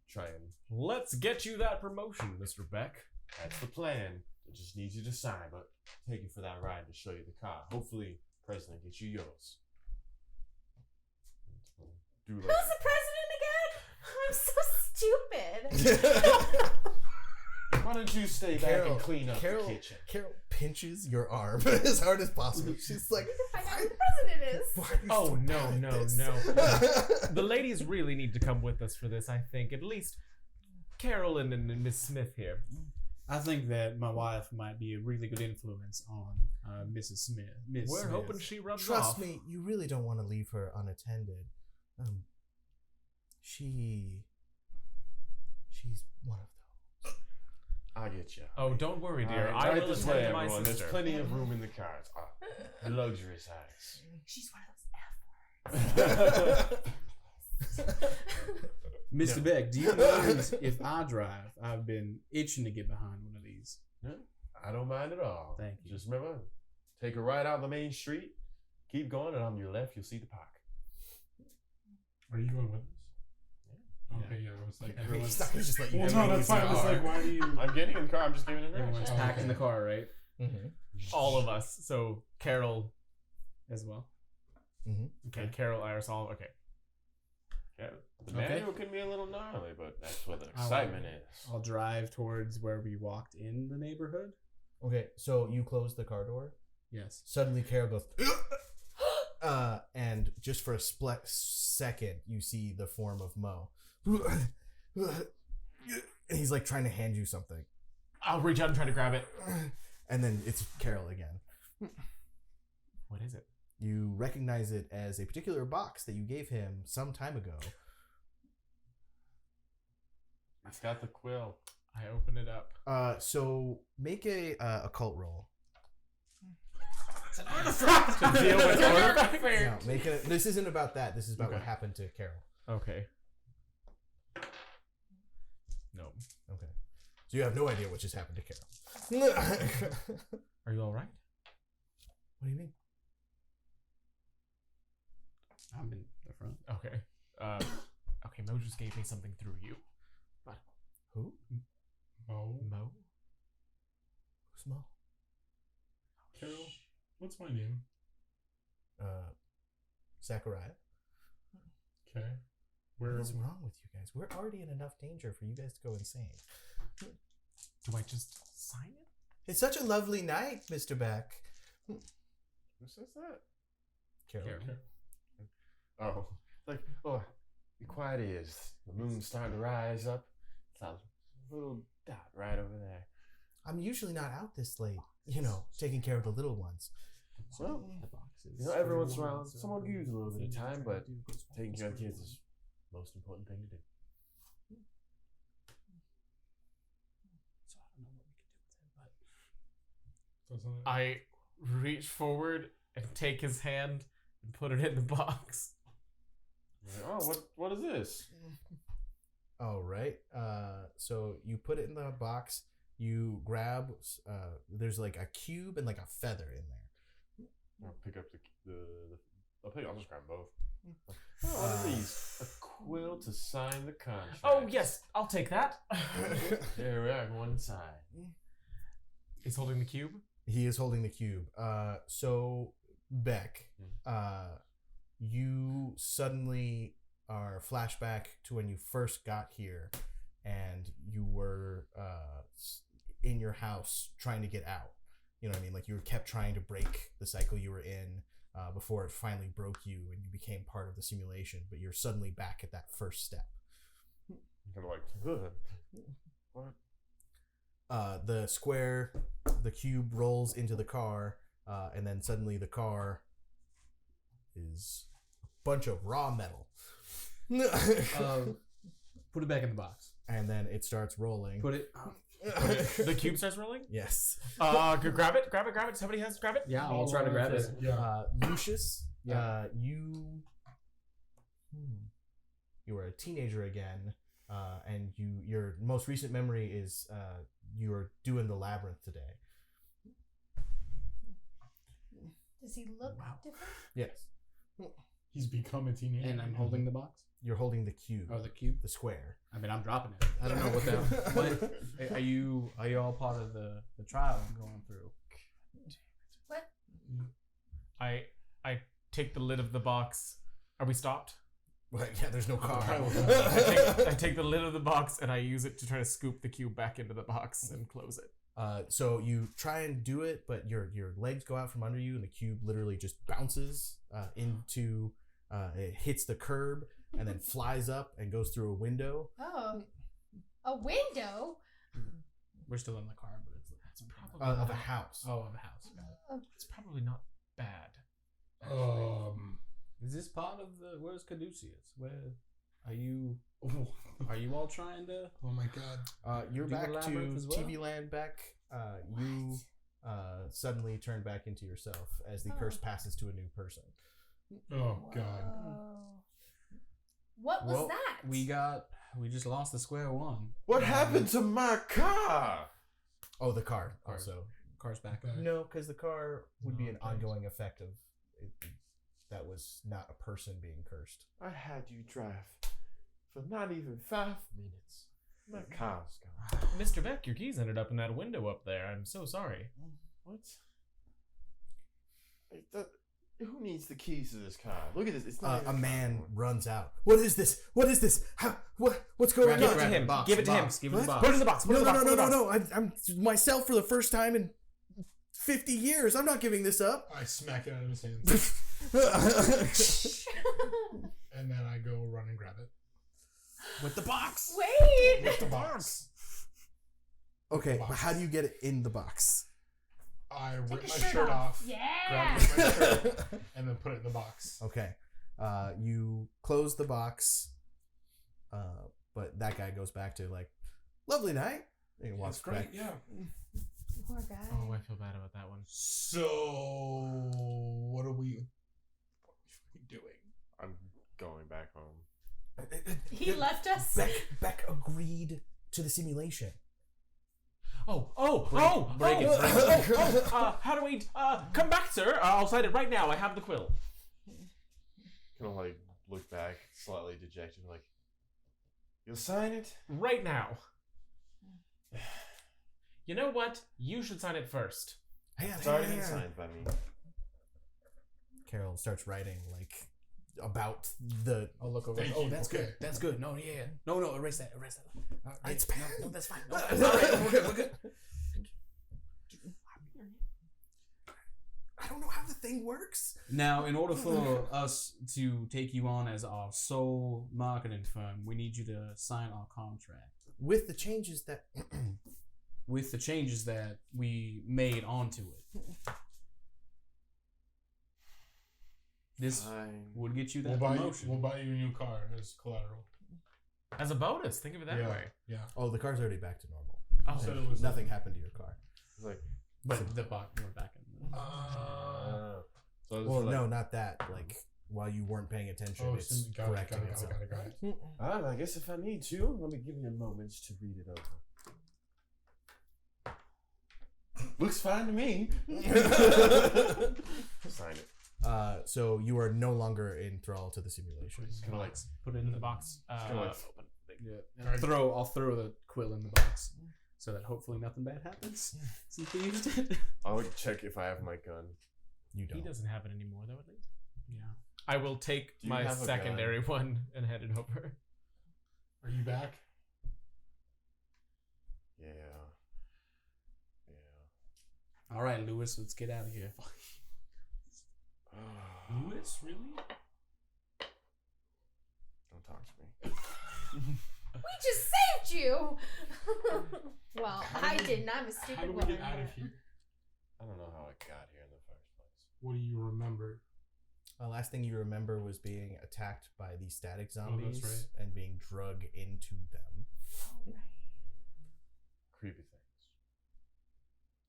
try and. Let's get you that promotion, Mr. Beck. That's the plan. I just need you to sign, but take you for that ride to show you the car. Hopefully, President gets you yours. Do Who's like the president again? I'm so stupid. Why don't you stay back and clean up the kitchen? Carol pinches your arm as hard as possible. She's like, Find out who the president is. why are you Oh, so no, bad at no, this? no. The ladies really need to come with us for this, I think. At least Carolyn and Miss Smith here. I think that my wife might be a really good influence on Mrs. Smith. Miss We're Smith. hoping she rubs Trust off. me, you really don't want to leave her unattended. She's one of those. I get you. Oh, don't worry, dear. All right, I right will this way, attend to my everyone. There's sister. plenty of room in the cars. Luxury size. She's one of those F words. Mr. Beck, do you mind if I drive? I've been itching to get behind one of these. Yeah, I don't mind at all. Thank you. Just remember, take a ride out the main street, keep going, and on your left, you'll see the park. Are you going with us? Yeah. Okay, yeah, I was like, He's everyone's. not gonna just let you Well, go. no, that's fine. I was like, why do you? I'm getting in the car. I'm just giving it a Everyone's ride. packed in the car, right? Mm-hmm. All of us. So Carol, As well. Mm-hmm. okay, Carol, Iris, all okay. Yeah, the Okay. manual can be a little gnarly, but that's what the I'll- excitement is. I'll drive towards where we walked in the neighborhood. Okay, so you close the car door. Yes. Suddenly, Carol goes, and just for a split second, you see the form of Mo. And he's like trying to hand you something. I'll reach out and try to grab it. And then it's Carol again. What is it? You recognize it as a particular box that you gave him some time ago. It's got the quill. I open it up. So make a occult roll. It's an artifact to deal with artifacts. No, make it. This isn't about that. This is about what Okay. happened to Carol. Okay. No. Okay. So you have no idea what just happened to Carol. Are you all right? What do you mean? I'm in the front. Okay. Okay. Mo just gave me something through you. Who? Oh, Mo. Who's Mo? Carol, what's my name? Zachariah. Okay. Where? What's wrong with you guys? We're already in enough danger for you guys to go insane. Do I just sign it? It's such a lovely night, Mr. Beck. Who says that? Carol. Carol. Oh, like, oh, be quiet is. The moon's starting to rise up. It's a little dot right over there. I'm usually not out this late, taking care of the little ones. Well, The boxes. you know, every once in a while, someone gives a little bit of time, but taking care of kids is the most important thing to do. So I don't know what we can do with it, but Doesn't it? I reach forward and take his hand and put it in the box. Like, oh, what is this? All right. So you put it in the box. You grab. There's like a cube and like a feather in there. I'll pick up I'll just grab both. Oh, what are these? A quill to sign the contract. Oh yes, I'll take that. There we are, one side. He's holding the cube. He is holding the cube. So Beck, you suddenly are flashback to when you first got here, and you were in your house trying to get out. You know what I mean? Like you kept trying to break the cycle you were in before it finally broke you and you became part of the simulation. But you're suddenly back at that first step. Kind of like, ugh. What? The cube rolls into the car, and then suddenly the car is a bunch of raw metal. Put it back in the box. And then it starts rolling. Put it. The cube starts rolling? Yes. Grab it. Somebody has to grab it? Yeah, I'll try to grab it. Yeah. Lucius, Yeah. you are a teenager again, and your most recent memory is you are doing the labyrinth today. Does he look different? Yes. He's become a teenager. And I'm holding the box. You're holding the cube. Oh, the cube. The square. I mean, I'm dropping it. I don't know what that. What are you all part of the trial I'm going through? What? I take the lid of the box. Are we stopped? Well, yeah, there's no car. I take the lid of the box and I use it to try to scoop the cube back into the box and close it. So you try and do it, but your legs go out from under you, and the cube literally just bounces into. It hits the curb and then flies up and goes through a window. Oh, a window. We're still in the car, but it's Probably Of a house. oh, of a house. It's probably not bad. Is this part of the? Where's Caduceus? Where are you? Are you all trying to? Oh my god. You're Do the back to labyrinth as well? TV land, Beck. You suddenly turn back into yourself as the curse passes to a new person. Oh god. Whoa. What was Well, that? we just lost the square one. What happened to my car? Oh, the car Car. also. Car's back. No, because the car would be an Oh, thanks. ongoing effect of it, that was not a person being cursed. I had you drive for not even 5 minutes. My car's gone. Mr. Beck, your keys ended up in that window up there. I'm so sorry. What? Who needs the keys to this car? Look at this. It's not even A car man anymore. runs out. What is this? What is this? How? What's going Give it on? to him. Box, Give it to him. box, Give it the What? box. Put it in the box. Put it in the box. Put it in the box. No. I'm myself for the first time in 50 years. I'm not giving this up. I smack it out of his hands. And then I go run and grab it. With the box. Wait. With the box. Okay, Box. but how do you get it in the box? I Take rip your my shirt off, Yeah. grab it with my shirt, and then put it in the box. Okay, you close the box, but that guy goes back to like, lovely night. And he walks That's great, back. yeah. Poor guy. Oh, I feel bad about that one. So, what are we doing? I'm going back home. He left us. Beck agreed to the simulation. break it. How do we, come back, sir. I'll sign it right now. I have the quill. Kind of like look back, slightly dejected, like, you'll sign it? Right now. You know what? You should sign it first. It's already been signed by me. Carol starts writing like about the. I'll look over. Thank Oh, you. that's Okay. good. That's good. No, yeah. No, erase that. It's no, that's fine. No, It's that's all right. We're good. We're good. I don't know how the thing works. Now, in order for us to take you on as our sole marketing firm, we need you to sign our contract With the changes that. with the changes that we made onto it. This Fine. would get you We'll that buy promotion. you a new car as collateral. As a bonus. Think of it that yeah. way. Yeah. Oh, the car's already back to normal. Oh, So it was Nothing happened to your car. It's like, But the box, we're back in. so it's Well, like, no, not that. Like while you weren't paying attention, Oh, it's got correcting it. itself. I guess if I need to, let me give you a moment to read it over. Looks fine to me. Sign it. So you are no longer in thrall to the simulation. Just kind of like, Put it in the box. kinda like- Open. Yeah. Alright. I'll throw the quill in the box so that hopefully nothing bad happens since we used it. I'll check if I have my gun. You He don't. doesn't have it anymore, though, at least. Yeah. I will take Do you my have a secondary one and head it over. Are you back? Yeah. All right, Lewis, let's get out of here. Lewis, really? Don't talk to me. We just saved you. Well, I didn't. I'm a How stupid do we woman. get out of here? I don't know how I got here in the first place. What do you remember? Last thing you remember was being attacked by these static Oh, zombies that's right. and being drug into them. Creepy things.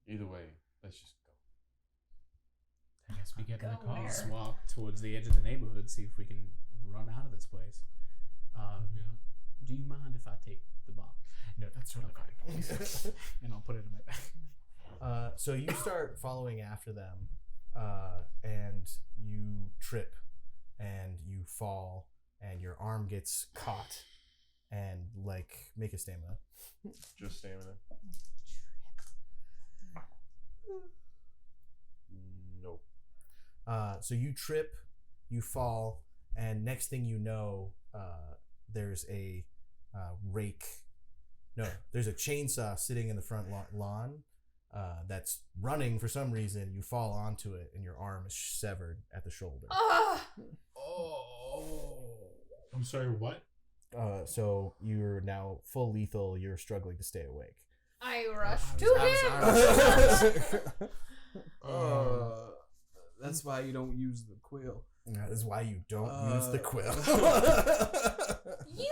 Either way, let's just go. I guess we get in the Go car. where? Let's walk towards the edge of the neighborhood, see if we can run out of this place. Yeah. Do you mind if I take the box? No, that's totally fine. And I'll put it in my bag. So you start following after them, and you trip, and you fall, and your arm gets caught, and make a stamina. Just stamina. Nope. So you trip, you fall, and next thing you know, there's a rake. No, there's a chainsaw sitting in the front lawn that's running for some reason. You fall onto it, and your arm is severed at the shoulder. Ugh. Oh. I'm sorry, what? So you're now full lethal. You're struggling to stay awake. I rushed to him. That's why you don't use the quill. That is why you don't use the quill. You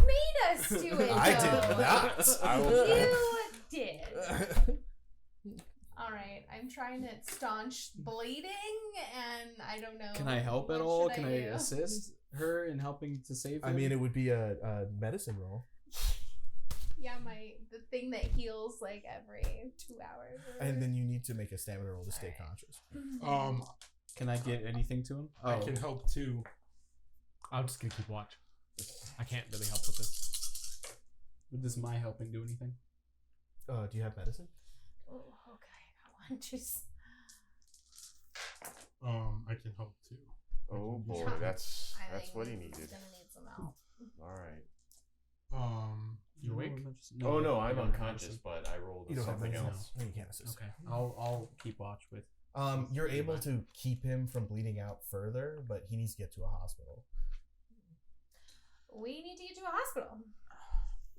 made us do it. I though. did not. I will. You did. All right, I'm trying to staunch bleeding, and I don't know. Can I help at what all? should Can I I do? assist her in helping to save him? I mean, it would be a medicine roll. Yeah, the thing that heals like every 2 hours. or And then you need to make a stamina roll to stay conscious. whatever. Can I get anything to him? I can help too. I'm just gonna keep watch. I can't really help with this. Does my helping do anything? Do you have medicine? Oh, okay, I got one. Just I can help too. Oh boy, I that's think what he he's needed. gonna need some help. All right. You awake? Oh no, I I'm don't have unconscious, medicine. but I rolled You don't have something medicine. else. No, you can't assist. Okay, I'll keep watch with. You're able to keep him from bleeding out further, but he needs to get to a hospital. We need to get to a hospital.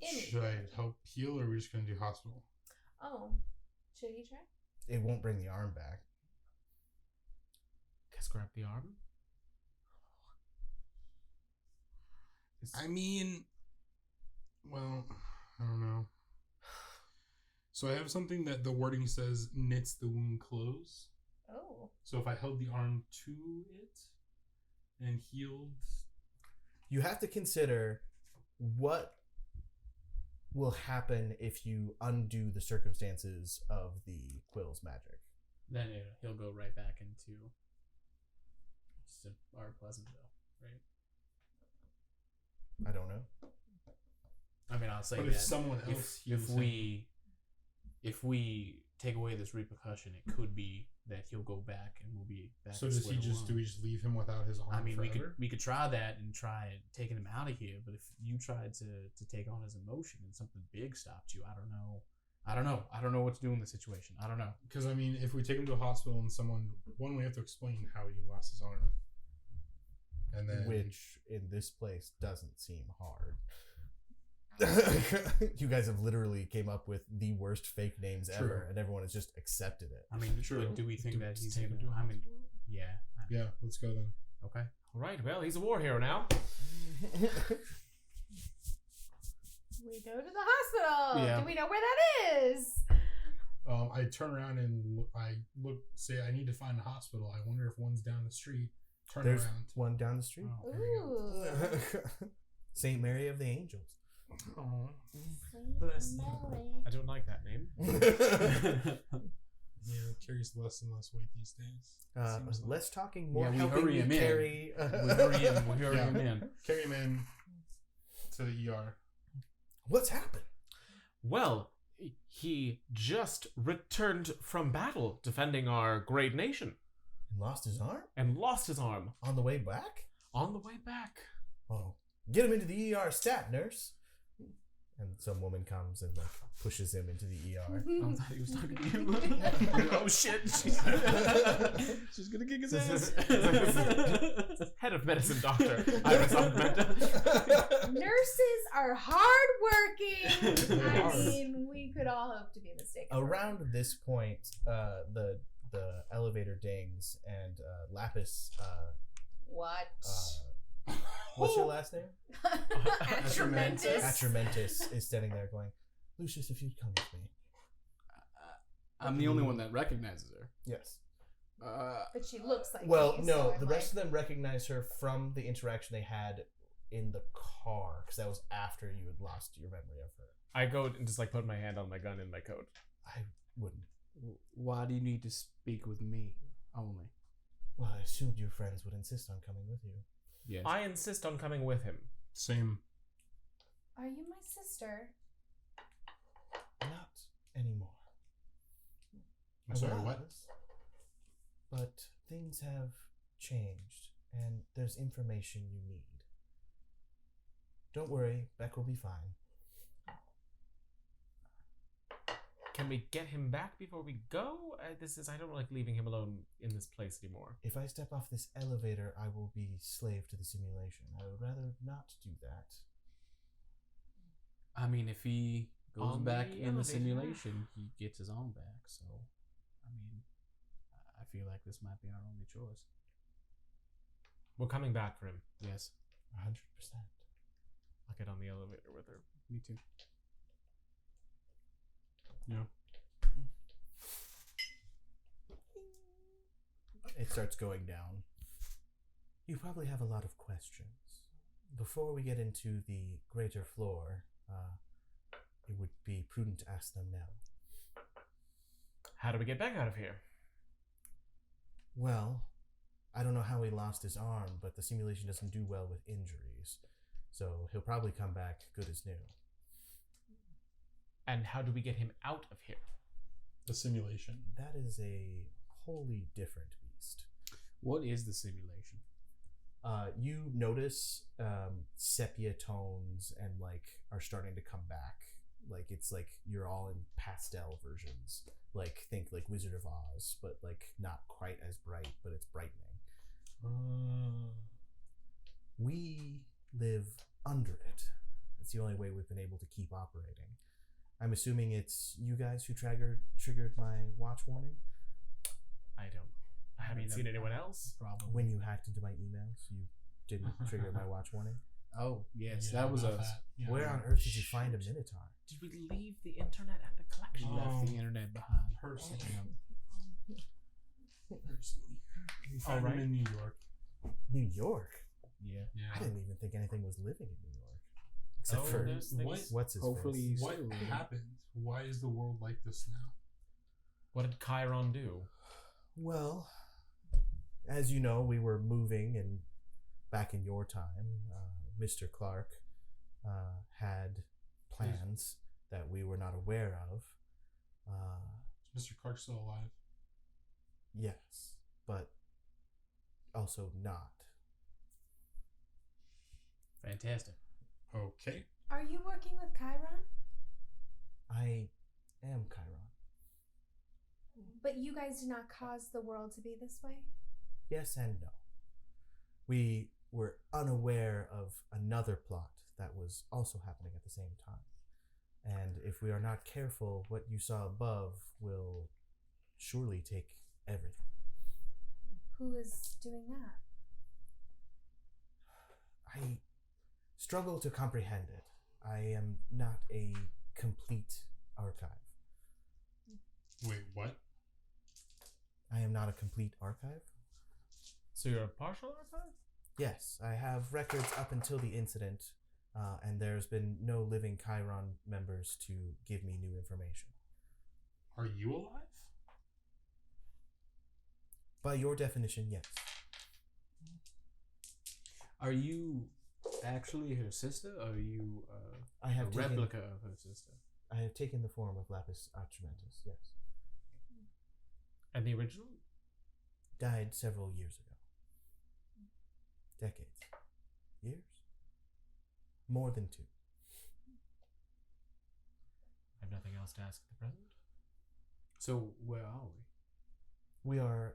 Should I help heal, or are we just gonna do hospital? Oh, should he try? It won't bring the arm back. Guess grab the arm. I mean, well, I don't know. So I have something that the wording says knits the wound close. Oh, So if I held the arm to it and healed, You have to consider what will happen if you undo the circumstances of the quill's magic. Then he'll go right back into just our Pleasantville, right? I don't know. I mean, I'll say but that if someone else heals if we take away this repercussion, it could be that he'll go back and we'll be back. so to does square he just one. do we just leave him without his arm? I mean, forever? we could try that and try taking him out of here. But if you tried to take on his emotion and something big stopped you, I don't know what to do in this situation. I don't know. Because I mean, if we take him to a hospital and we have to explain how he lost his arm, and then Which in this place doesn't seem hard. You guys have literally came up with the worst fake names True. ever, and everyone has just accepted it. I mean, True. but do we think that he's take gonna? him to a I mean, yeah. yeah, let's go then. Okay. All right. Well, he's a war hero now. we go to the hospital. Yeah. Do we know where that is? I turn around and say I need to find a hospital. I wonder if one's down the street. Turn There's around. one down the street. Oh, there you go. Ooh. St. Mary of the Angels. Bless. I don't like that name. Yeah, it carries less and less weight these days. Seems like. Less talking, more Yeah, we helping hurry you him in. carry. We hurry him. We hurry him in. Carry him in to the ER. What's happened? Well, he just returned from battle defending our great nation Lost his arm and lost his arm on the way back? on the way back. Oh, get him into the ER stat, nurse. And some woman comes and pushes him into the ER. I thought he was talking to you. Oh shit! She's gonna kick his ass. Head of of medicine doctor. Iris Augmenta. Nurses are hardworking. I mean, we could all hope to be mistaken. Around this point, the elevator dings and Lapis. What? What's your last name? Atramentus. Atramentus is standing there going, Lucius, if you'd come with me. I'm the only one that recognizes her. Yes. But she looks like Well, me, no, so I'm the like, rest of them recognize her from the interaction they had in the car, because that was after you had lost your memory of her. I go and just like put my hand on my gun in my coat. I wouldn't. Why do you need to speak with me only? Well, I assumed your friends would insist on coming with you. Yes. I insist on coming with him. Same. Are you my sister? Not anymore. I'm sorry, I what? was, but things have changed, and there's information you need. Don't worry, Beck will be fine. Can we get him back before we go? I don't like leaving him alone in this place anymore. If I step off this elevator, I will be slave to the simulation. I would rather not do that. I mean, if he goes On back the in the elevator. simulation, he gets his own back. So, I mean, I feel like this might be our only choice. We're coming back for him. Yes, 100%. I'll get on the elevator with her. me too. Yeah. It starts going down. You probably have a lot of questions. Before we get into the greater floor, it would be prudent to ask them now. How do we get back out of here? Well, I don't know how he lost his arm, but the simulation doesn't do well with injuries. So he'll probably come back good as new. And how do we get him out of here? The simulation. That is a wholly different beast. What is the simulation? You notice sepia tones and like are starting to come back. Like it's like you're all in pastel versions. Like think like Wizard of Oz, but like not quite as bright, but it's brightening. We live under it. It's the only way we've been able to keep operating. I'm assuming it's you guys who triggered my watch warning. I haven't seen anyone else. Probably. When you hacked into my emails, you didn't trigger my watch warning. Oh yes, Yeah, that was about us. that. Yeah. Where on earth did you find a Minotaur? Did we leave the internet at the collection? We left the internet behind. Percy. Yeah. Percy. We found him in New York. New York? Yeah. I Yeah. didn't even think anything was living in New York. Except Oh, for there's things- What? what's his Hopefully, face? What still- happened? Why is the world like this now? What did Chiron do? Well, as you know, we were moving, and back in your time, Mr. Clark had plans that we were not aware of. Is Mr. Clark still alive? Yes, but also not. Fantastic. Okay. Are you working with Chiron? I am Chiron. But you guys did not cause the world to be this way? Yes and no. We were unaware of another plot that was also happening at the same time. And if we are not careful, what you saw above will surely take everything. Who is doing that? I struggle to comprehend it. I am not a complete archive. Wait, what? I am not a complete archive? So you're a partial archive? Yes, I have records up until the incident, and there's been no living Chiron members to give me new information. Are you alive? By your definition, yes. Are you actually her sister, or are you I have a taken, replica of her sister? I have taken the form of Lapis Atramentus, yes. And the original? Died several years ago. Decades. Years? More than 2. I have nothing else to ask at the present. So where are we? We are,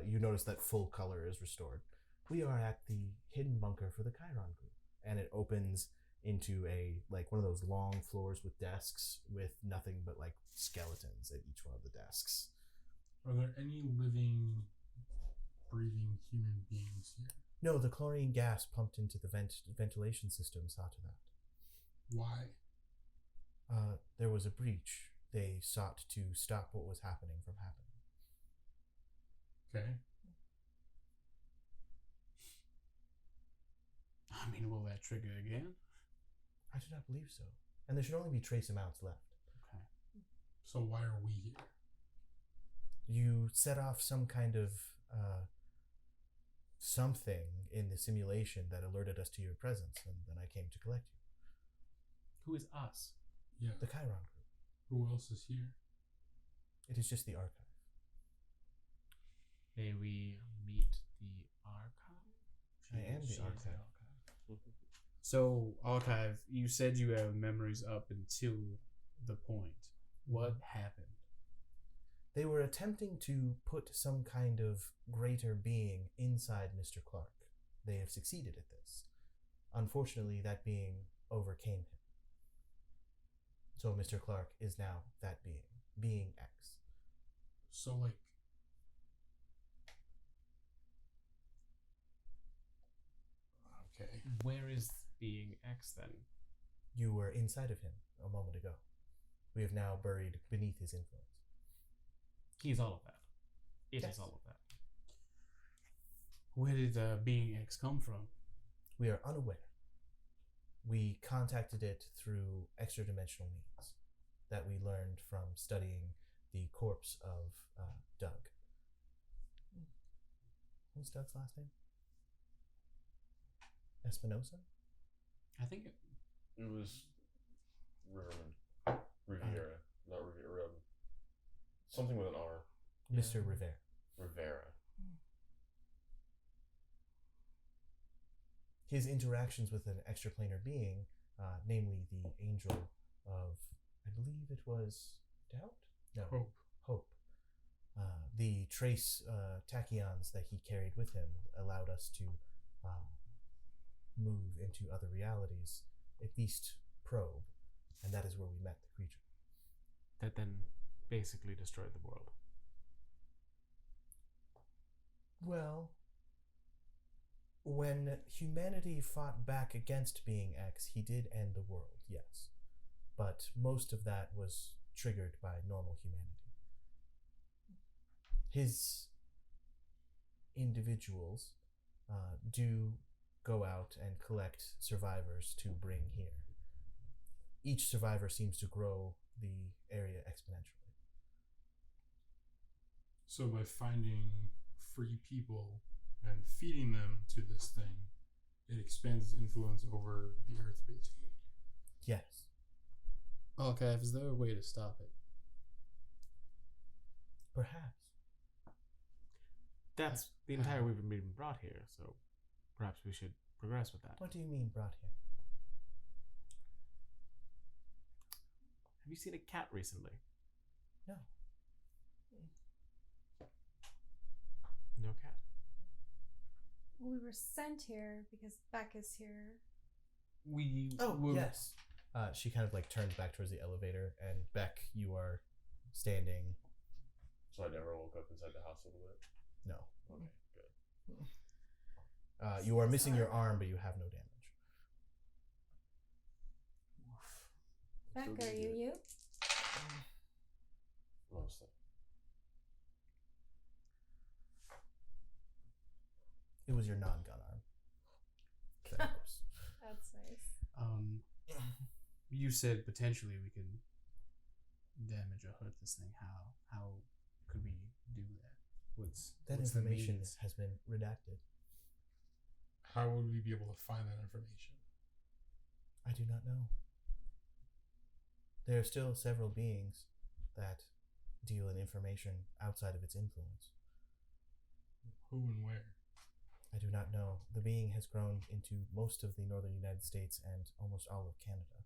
you notice that full color is restored. We are at the hidden bunker for the Chiron group. And it opens into one of those long floors with desks with nothing but like skeletons at each one of the desks. Are there any living, breathing human beings here? No, the chlorine gas pumped into the ventilation system saw to that. Why? There was a breach. They sought to stop what was happening from happening. Okay. I mean, will that trigger again? I do not believe so. And there should only be trace amounts left. Okay. So why are we here? You set off some kind of something in the simulation that alerted us to your presence, and then I came to collect you. Who is us? Yeah. The Chiron group. Who else is here? It is just the archive. May we meet the archive? I am the archive. So, Archive, you said you have memories up until the point. What happened? They were attempting to put some kind of greater being inside Mr. Clark. They have succeeded at this. Unfortunately, that being overcame him. So Mr. Clark is now that being X. So, like, okay. Where is being X then? You were inside of him a moment ago. We have now buried beneath his influence. He's all of that. It is Yes. all of that. Where did Being X come from? We are unaware. We contacted it through extra-dimensional means that we learned from studying the corpse of Doug. What's Doug's last name? Espinosa? I think it. It was Riviera, not Riviera. Something with an R. Mr. Rivera. Rivera. His interactions with an extraplanar being, namely the angel of, I believe it was Doubt? No. Hope. The trace tachyons that he carried with him allowed us to move into other realities, at least probe, and that is where we met the creature. That then basically destroyed the world. Well, when humanity fought back against Being X, he did end the world, yes. But most of that was triggered by normal humanity. His individuals do go out and collect survivors to bring here. Each survivor seems to grow the area exponentially. So by finding free people and feeding them to this thing, it expands its influence over the Earth, basically. Yes. Archive, is there a way to stop it? Perhaps. That's the entire reason we've been brought here, so perhaps we should progress with that. What do you mean brought here? Have you seen a cat recently? No. No cat? Well, we were sent here because Beck is here. Yes. She kind of like turns back towards the elevator, and Beck, you are standing. So I never woke up inside the house a little bit? No. Okay, good. You are missing your arm, but you have no damage. Beck, Still are good. you? Mostly. It was your non-gun arm. That helps. That's nice. You said potentially we can damage or hurt this thing. How could we do that? What's That what's the information means? has been redacted. How would we be able to find that information? I do not know. There are still several beings that deal in information outside of its influence. Who and where? I do not know. The being has grown into most of the northern United States and almost all of Canada.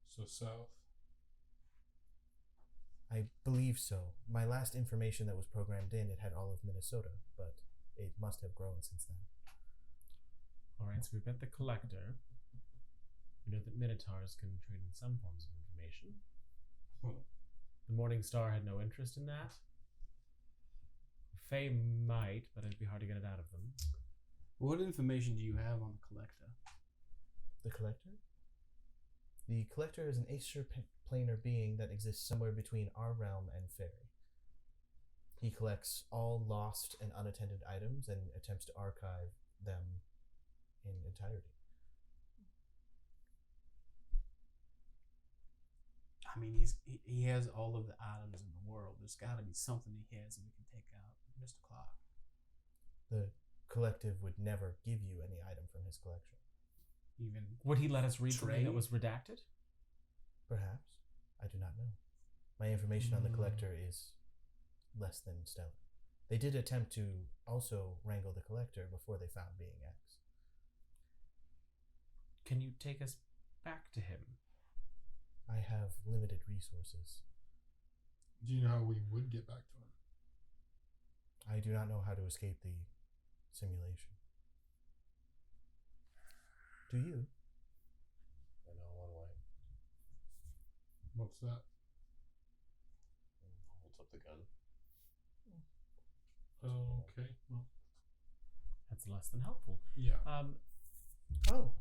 So south. I believe so. My last information that was programmed in, it had all of Minnesota, but it must have grown since then. All right, so we've met the collector. We know that minotaurs can trade in some forms of information. The Morning Star had no interest in that. Fae might, but it'd be hard to get it out of them. What information do you have on the collector? The collector? The collector is an extraplanar being that exists somewhere between our realm and fairy. He collects all lost and unattended items and attempts to archive them in entirety. I mean, he has all of the items in the world. There's got to be something he has that we can take out, Mr. Clark. The collective would never give you any item from his collection. Even Would he let us read something that Trade? was redacted? Perhaps. I do not know. My information on the collector is less than stellar. They did attempt to also wrangle the collector before they found Being X. Can you take us back to him? I have limited resources. Do you know how we would get back to him? I do not know how to escape the simulation. Do you? I know one way. What's that? Holds up the gun. Okay. Well, That's less than helpful. yeah.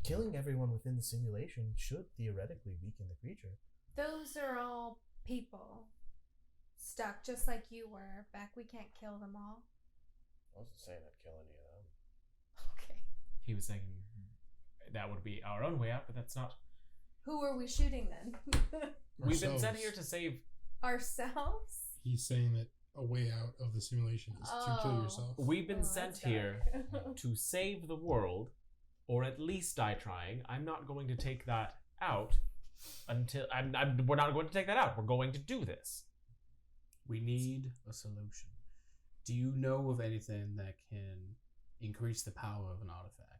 Killing everyone within the simulation should theoretically weaken the creature. Those are all people. Stuck just like you were. Beck, we can't kill them all. I wasn't saying I'd kill any of them. Okay. He was saying that would be our own way out, but that's not. Who are we shooting then? We've been sent Ourselves. here to save. Ourselves? He's saying that a way out of the simulation is to kill Oh. yourself. We've been Oh, sent that's here dark. to save the world, or at least die trying. I'm not going to take that out until we're not going to take that out. We're going to do this. We need a solution. Do you know of anything that can increase the power of an artifact?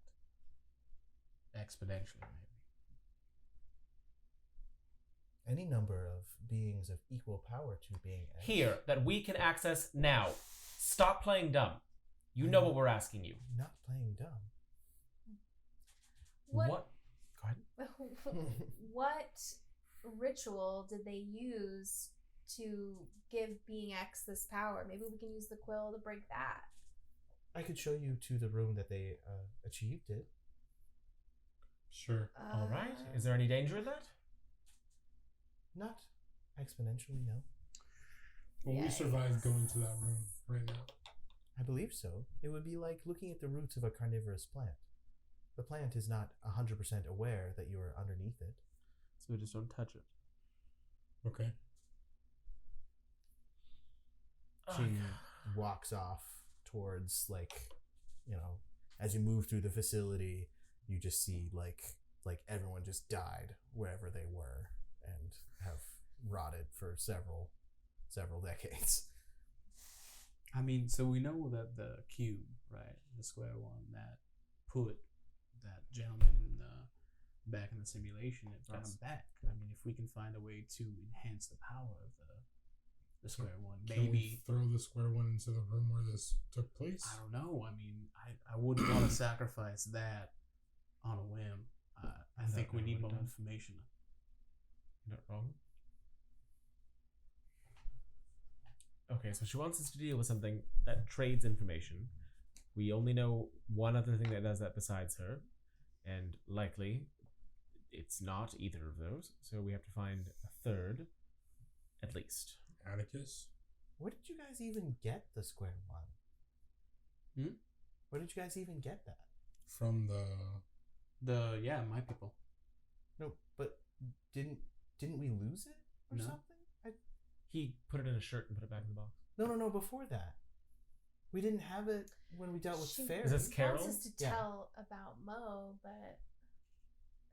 Exponentially, maybe. Any number of beings of equal power to Being X. Here, that we can access now. Stop playing dumb. You know what we're asking you. Not playing dumb. What? Go ahead. What ritual did they use to give Being X this power? Maybe we can use the quill to break that. I could show you to the room that they achieved it. Sure. All right. Is there any danger in that? Not exponentially, no. Well, we survived going to that room right now. I believe so. It would be like looking at the roots of a carnivorous plant. The plant is not 100% aware that you are underneath it. So we just don't touch it. Okay. She walks off towards, as you move through the facility, you just see like everyone just died wherever they were and have rotted for several decades. I mean, so we know that the cube, right, the square one that put that gentleman back in the simulation, it brought him back. I mean, if we can find a way to enhance the power of the square one, Can we maybe. throw the square one into the room where this took place? I don't know. I mean, I wouldn't want to sacrifice that on a whim. I think we need more information. You're not wrong. Okay, so she wants us to deal with something that trades information. We only know one other thing that does that besides her, and likely it's not either of those, so we have to find a third, at least. Atticus? Where did you guys even get the square one? Where did you guys even get that? From My people. No, but didn't we lose it or No. something? He put it in a shirt and put it back in the box. No, before that. We didn't have it when we dealt with She- Fairy. Is this Carol? Wants us to Yeah. tell about Mo, but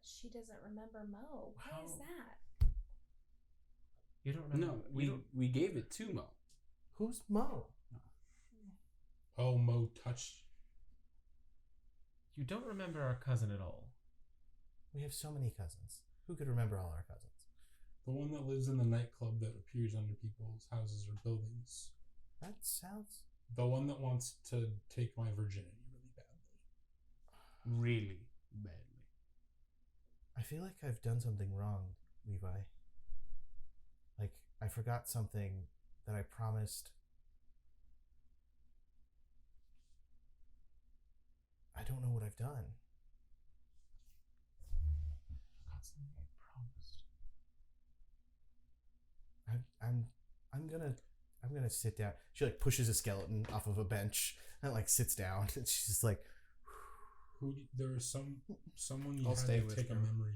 she doesn't remember Mo. Why is How- that? You don't remember? No, we gave it to Mo. Who's Mo? Oh, Mo touched. You don't remember our cousin at all. We have so many cousins. Who could remember all our cousins? The one that lives in the nightclub that appears under people's houses or buildings. That sounds The one that wants to take my virginity really badly. Really badly. I feel like I've done something wrong, Levi. Like, I forgot something that I promised. I don't know what I've done. Forgot something I promised. I'm gonna sit down. She like pushes a skeleton off of a bench and like sits down and she's just like, There was someone you I'll had stay to with take a her. memory.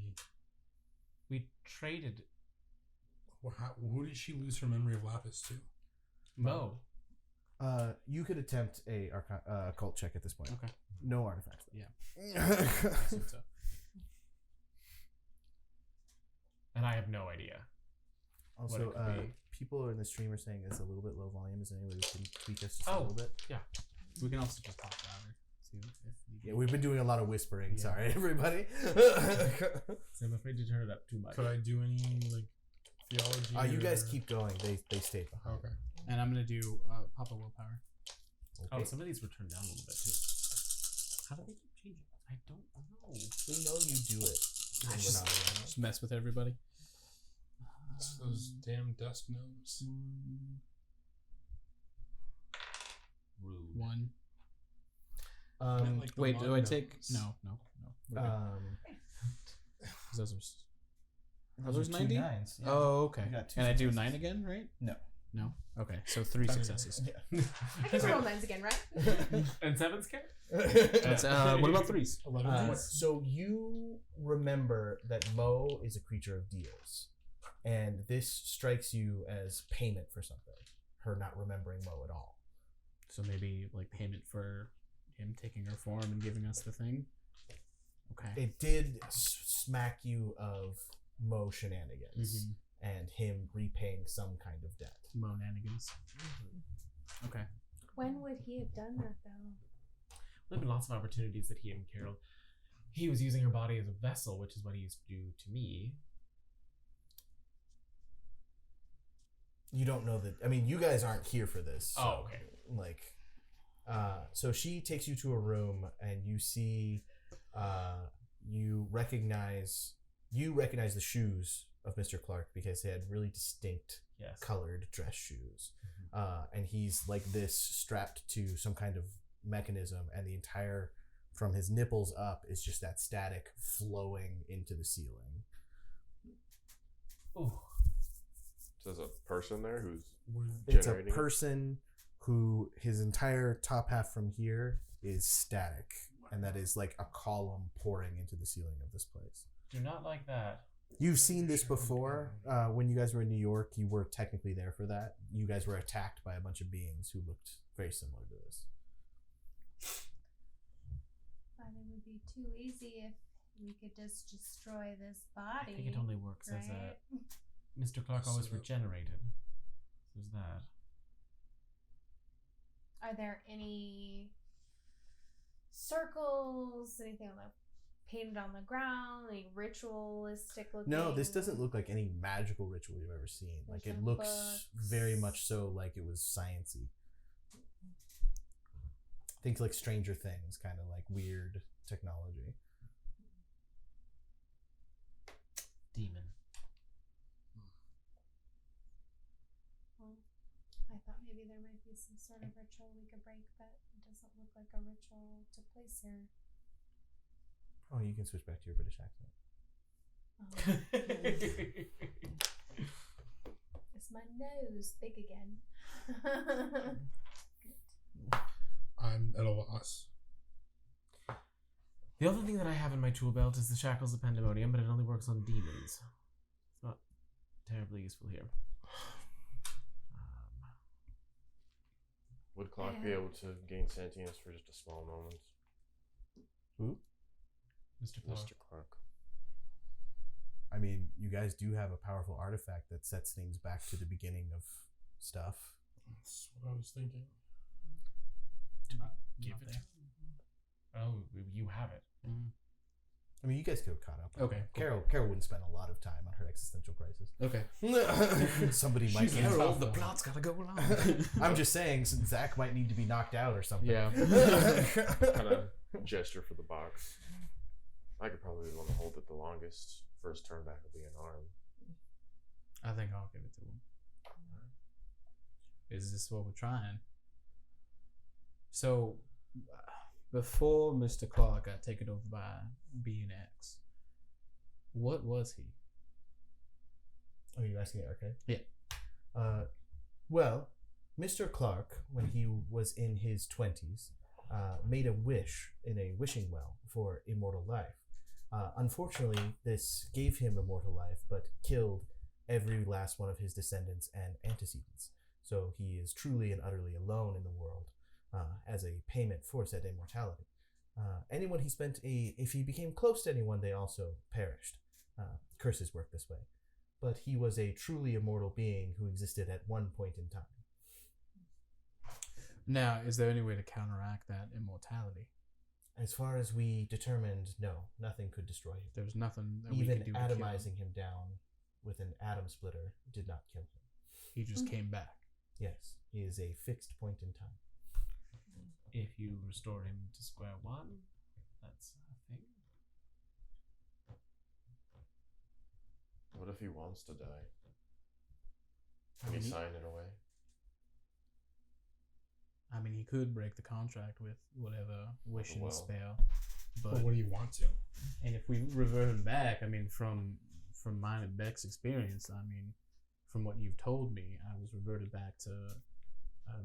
We traded Who did she lose her memory of Lapis to? Mo. you could attempt a occult check at this point. Okay. No artifacts. Yeah. Though. So. And I have no idea. Also, What it could be. people in the stream are saying it's a little bit low volume. Is there any way we can tweak us just a Oh. little bit? We can also just talk louder. See if Yeah, we've been doing a lot of whispering. Yeah. Sorry, everybody. So I'm afraid to turn it up too much. Could I do any like theology? You guys or- keep going. They stayed behind. Okay. And I'm gonna do Papa Willpower. Oh, Okay. some of these were turned down a little bit too. How do they keep changing? I don't know. We know you do it. when we're not around. Just mess with everybody. It's those damn dust gnomes. Rude. One. I meant, like, the Wait, do long I take? gnomes. No. We're good. 'Cause those are. Those Those are two 90? nines. Yeah. Oh, okay. You got two And I do successes. 9 again, right? No. No. Okay, so 3 successes. Yeah. I can roll 9s again, right? And sevens count? That's, what about 3s? 11. So you remember that Mo is a creature of deals, and this strikes you as payment for something. Her not remembering Mo at all. So maybe like payment for him taking her form and giving us the thing. Okay. It did smack you of Mo shenanigans and him repaying some kind of debt. Monanigans. Okay. When would he have done that, though? There have been lots of opportunities that he and Carol. He was using her body as a vessel, which is what he used to do to me. You don't know that. I mean, you guys aren't here for this. So, Oh, okay. Like, so she takes you to a room, and you see, you recognize the shoes of Mr. Clark because they had really distinct Yes. colored dress shoes. And he's like this strapped to some kind of mechanism, and the entire, from his nipples up, is just that static flowing into the ceiling. Ooh. So there's a person there who's It's a generating it? person who his entire top half from here is static, and that is like a column pouring into the ceiling of this place. Do not like that. You've seen this before. When you guys were in New York, you were technically there for that. You guys were attacked by a bunch of beings who looked very similar to this. But it would be too easy if we could just destroy this body. I think it only works as a. right? Mr. Clark always So- regenerated. There's that. Are there any circles, anything on the painted on the ground, any ritualistic looking? No, this doesn't look like any magical ritual you've ever seen. Like, There's it no looks books. very much so like it was sciencey. Think like Stranger Things, kind of like weird technology. Demon. Well, I thought maybe there might be some sort of ritual we could break, but it doesn't look like a ritual took place here. Oh, you can switch back to your British accent. Is my nose big again? I'm at a loss. The other thing that I have in my tool belt is the Shackles of Pandemonium, but it only works on demons. It's not terribly useful here. Would Clark be able to gain sentience for just a small moment? Who? Mr. Clark. Mr. Clark. I mean, you guys do have a powerful artifact that sets things back to the beginning of stuff. That's what I was thinking. Give it. Oh, you have it. I mean, you guys could have caught up. Okay, cool. Carol wouldn't spend a lot of time on her existential crisis. Okay. Somebody might. She's Carol, the plot's gotta go along. I'm just saying, Zack might need to be knocked out or something. Yeah. Kind of gesture for the box. I could probably be the one to hold it the longest. First turn back will be an arm. I think I'll give it to him. Is this what we're trying? So, before Mr. Clark got taken over by BNX, what was he? Oh, you're asking it, okay? Yeah. Well, Mr. Clark, when he was in his 20s, made a wish in a wishing well for immortal life. Unfortunately, this gave him immortal life, but killed every last one of his descendants and antecedents. So he is truly and utterly alone in the world as a payment for said immortality. Anyone he spent if he became close to anyone, they also perished. Curses work this way. But he was a truly immortal being who existed at one point in time. Now, is there any way to counteract that immortality? As far as we determined, no, nothing could destroy him. There's nothing that we Even could do to kill him. atomizing him down with an atom splitter did not kill him. He just came back. Yes, he is a fixed point in time. If you restore him to square one, that's a thing. What if he wants to die? Can he sign it away? I mean, he could break the contract with whatever wishing Well. spell, But would he want to? and if we revert him back, I mean, from mine and Beck's experience, I mean, from what you've told me, I was reverted back to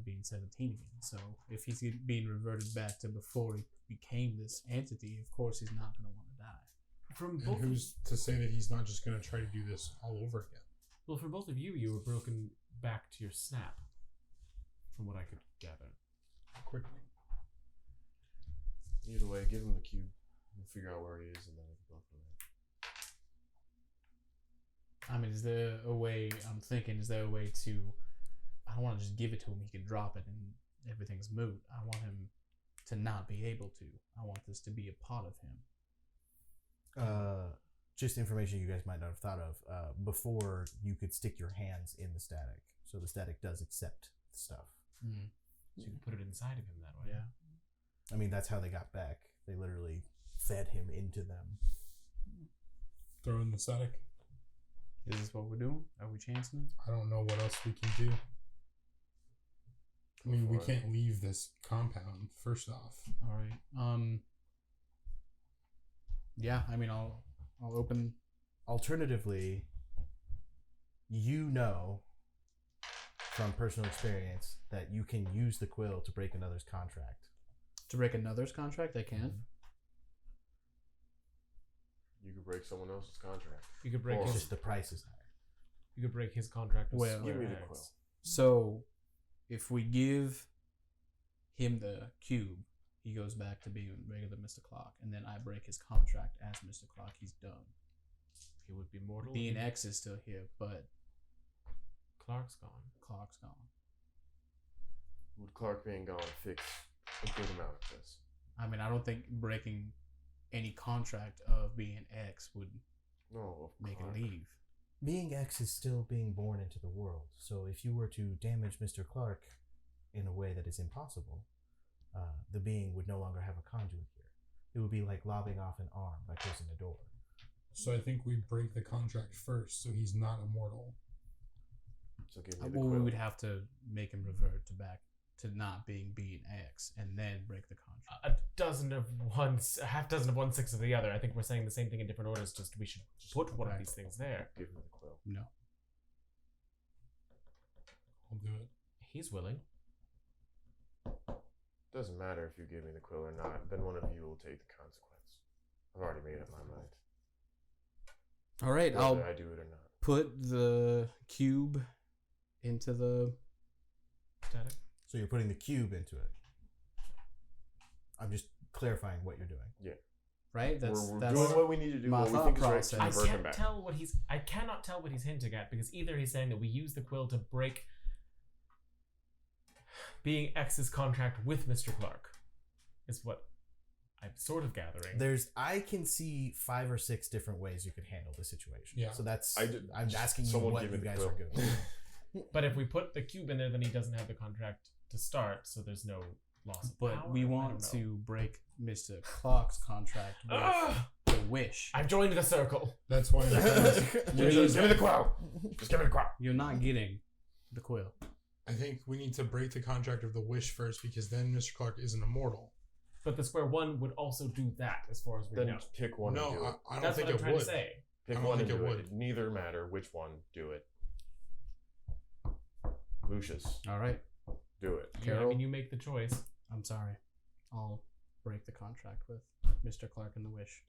being 17 again. So if he's being reverted back to before he became this entity, of course he's not going to want to die. From And both, who's to say that he's not just going to try to do this all over again? well, for both of you, you were broken back to your snap, from what I could gather. Quickly. Either way, give him the cube. We'll figure out where he is, and then we can go from there. I mean, is there a way to, I don't want to just give it to him, he can drop it and everything's moot. I want him to not be able to. I want this to be a part of him. Just information you guys might not have thought of. Before, you could stick your hands in the static, so the static does accept stuff. Mm. So you can put it inside of him that way. Yeah. I mean, that's how they got Beck. They literally fed him into them. Throw in the static. Is this what we're doing? Are we chancing it? I don't know what else we can do. I mean, we Before- can't leave this compound, first off. All right. Yeah, I mean, I'll open. Alternatively, you know from personal experience that you can use the quill to break another's contract. To break another's contract, I can. You could break someone else's contract. You could break Or- It's his. just the price is higher. You could break his contract. With Well, Square give me the X. quill. So, if we give him the cube, he goes back to being regular Mr. Clark, and then I break his contract as Mr. Clark, he's done. He would be mortal. BNX is still here, but Clark's gone. Clark's gone. Would Clark being gone fix a good amount of this? I mean, I don't think breaking any contract of BNX would No, of make Clark. it leave. Being X is still being born into the world, so if you were to damage Mr. Clark in a way that is impossible, the being would no longer have a conduit here. It would be like lobbing off an arm by closing a door. So I think we break the contract first, so he's not immortal. So give me the Well, we quill. would have to make him revert to back to not being BNX, and then break the contract. A dozen of one, a half dozen of one, six of the other. I think we're saying the same thing in different orders. Just we should put one of these things there. Give him the quill. No. I'll do it. He's willing. Doesn't matter if you give me the quill or not. Then one of you will take the consequence. I've already made up my mind. All right, Whether I'll I do it or not. put the cube into the. Static. So you're putting the cube into it. I'm just clarifying what you're doing. Right, that's We're that's doing what we need to do. my What we thought think is right process. to I revert him can't back. tell what he's. I cannot tell what he's hinting at because either he's saying that we use the quill to break being X's contract with Mr. Clark, is what I'm sort of gathering. I can see 5 or 6 different ways you could handle the situation. Yeah. So I'm asking you someone what give you me the guys quill. are doing. But if we put the cube in there, then he doesn't have the contract to start, so there's no loss of power. But we I want don't know. to break Mr. Clark's contract with the wish. I've joined the circle. That's why. Just give me the quill. Just give me the quill. You're not getting the quill. I think we need to break the contract of the wish first, because then Mr. Clark isn't immortal. But the square one would also do that, as far as we Then know. pick one. and do No, it. I don't That's think what I'm it trying would. to say. Pick I don't one think and it do would. it. Neither matter which one. Do it. Lucius, All right. do it. Yeah, I Carol? mean, you make the choice. I'm sorry. I'll break the contract with Mr. Clark and the wish.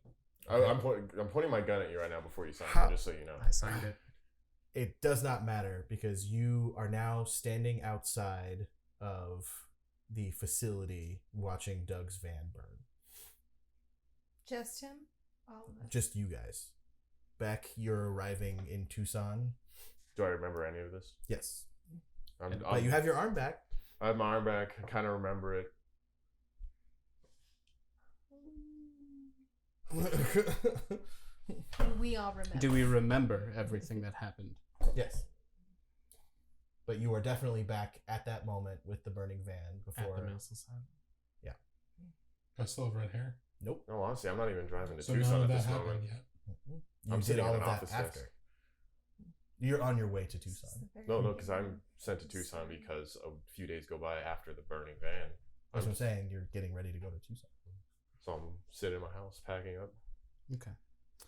I'm pointing my gun at you right now before you sign Ha- it, just so you know. I signed it. It does not matter because you are now standing outside of the facility watching Doug's van burn. Just him? All of us. Just you guys. Beck, you're arriving in Tucson. Do I remember any of this? Yes. I'm, But you have your arm back. I have my arm back. I kind of remember it. We all remember. Do we remember everything that happened? Yes. But you are definitely back at that moment with the burning van before. At the missile side. I still have red hair. Nope. No, honestly, I'm not even driving to So Tucson none of at that this moment. happened yet. You I'm did sitting all at of an that office after. desk. You're on your way to Tucson. No, because I'm sent to Tucson because a few days go by after the burning van. That's what I'm saying. You're getting ready to go to Tucson. So I'm sitting in my house packing up. Okay.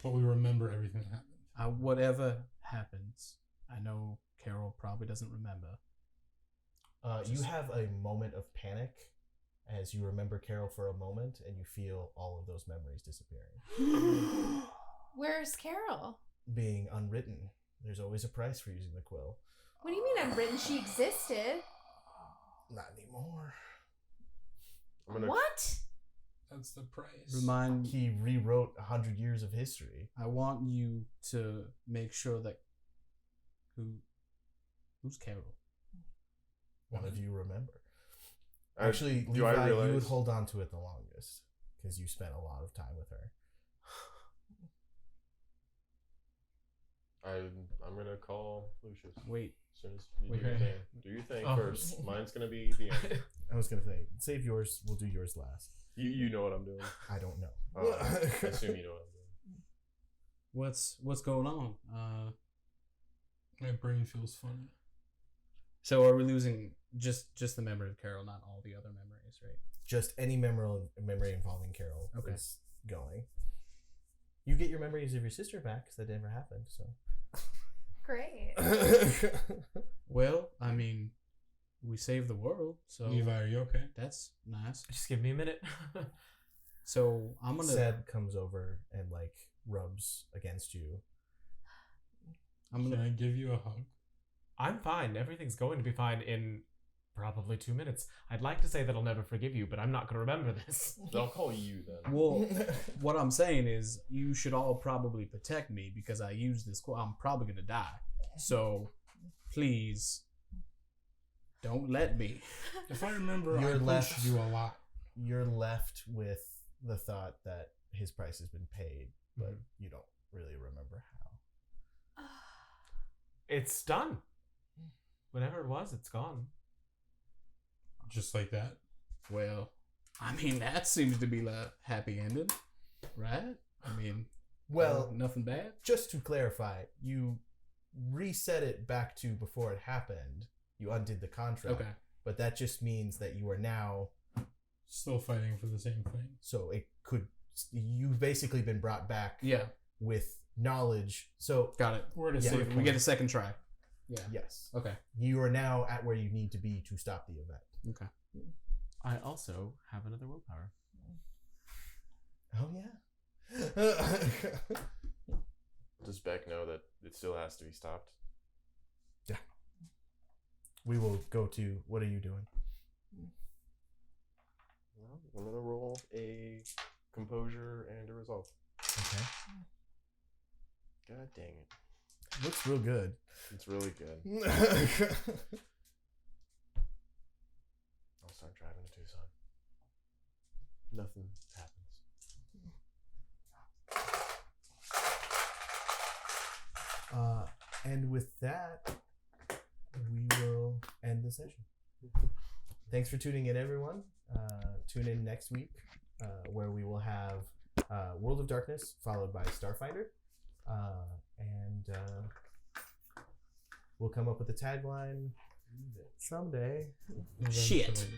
But we remember everything that happened. Whatever happens, I know Carol probably doesn't remember. You have a moment of panic as you remember Carol for a moment and you feel all of those memories disappearing. Where's Carol? Being unwritten. There's always a price for using the quill. What do you mean unwritten? She existed. Not anymore. I'm gonna. What? That's the price. Remind. He rewrote 100 years of history. I want you to make sure that who's Carol? One of you remember. I- Actually, do I Levi, you would realize- hold on to it the longest because you spent a lot of time with her. I'm gonna call Lucius. Wait. As soon as you do Okay. your thing. Do your thing Oh. first. Mine's gonna be the end. I was going to say, save yours. We'll do yours last. You know what I'm doing. I don't know. I assume you know what I'm doing. What's going on? My brain feels funny. So are we losing just the memory of Carol, not all the other memories, right? Just any memory involving Carol Okay. is going. You get your memories of your sister back because that never happened. So. Great. Well, I mean, we saved the world, so Levi, are you okay? that's nice. Just give me a minute. So I'm gonna Seb comes over and like rubs against you. I'm Can gonna I give you a hug? I'm fine. Everything's going to be fine in probably 2 minutes. I'd like to say that I'll never forgive you, but I'm not going to remember this. I'll call you then. Well, what I'm saying is you should all probably protect me because I use this quote. I'm probably gonna die. So please don't let me. If I remember, You're I pushed left- you a lot. You're left with the thought that his price has been paid, but Mhm. you don't really remember how. It's done. Whatever it was, it's gone. Just like that. Well, I mean that seems to be the happy ending, right? I mean, Well, nothing bad. just to clarify, you reset it back to before it happened. You undid the contract. Okay. But that just means that you are now, Still fighting for the same thing. so it could, you've basically been brought back Yeah, with knowledge. So, got it. We're at a Yeah. safe We point. get a second try. Yeah. yes, Okay. you are now at where you need to be to stop the event. Okay. I also have another willpower. Oh, yeah. Does Beck know that it still has to be stopped? We will go to, what are you doing? Well, I'm gonna roll a composure and a resolve. Okay. God dang it. Looks real good. It's really good. I'll start driving to Tucson. Nothing happens. And with that, we will end the session. Thanks for tuning in, everyone. Tune in next week, where we will have World of Darkness followed by Starfinder, and we'll come up with a tagline someday. Shit.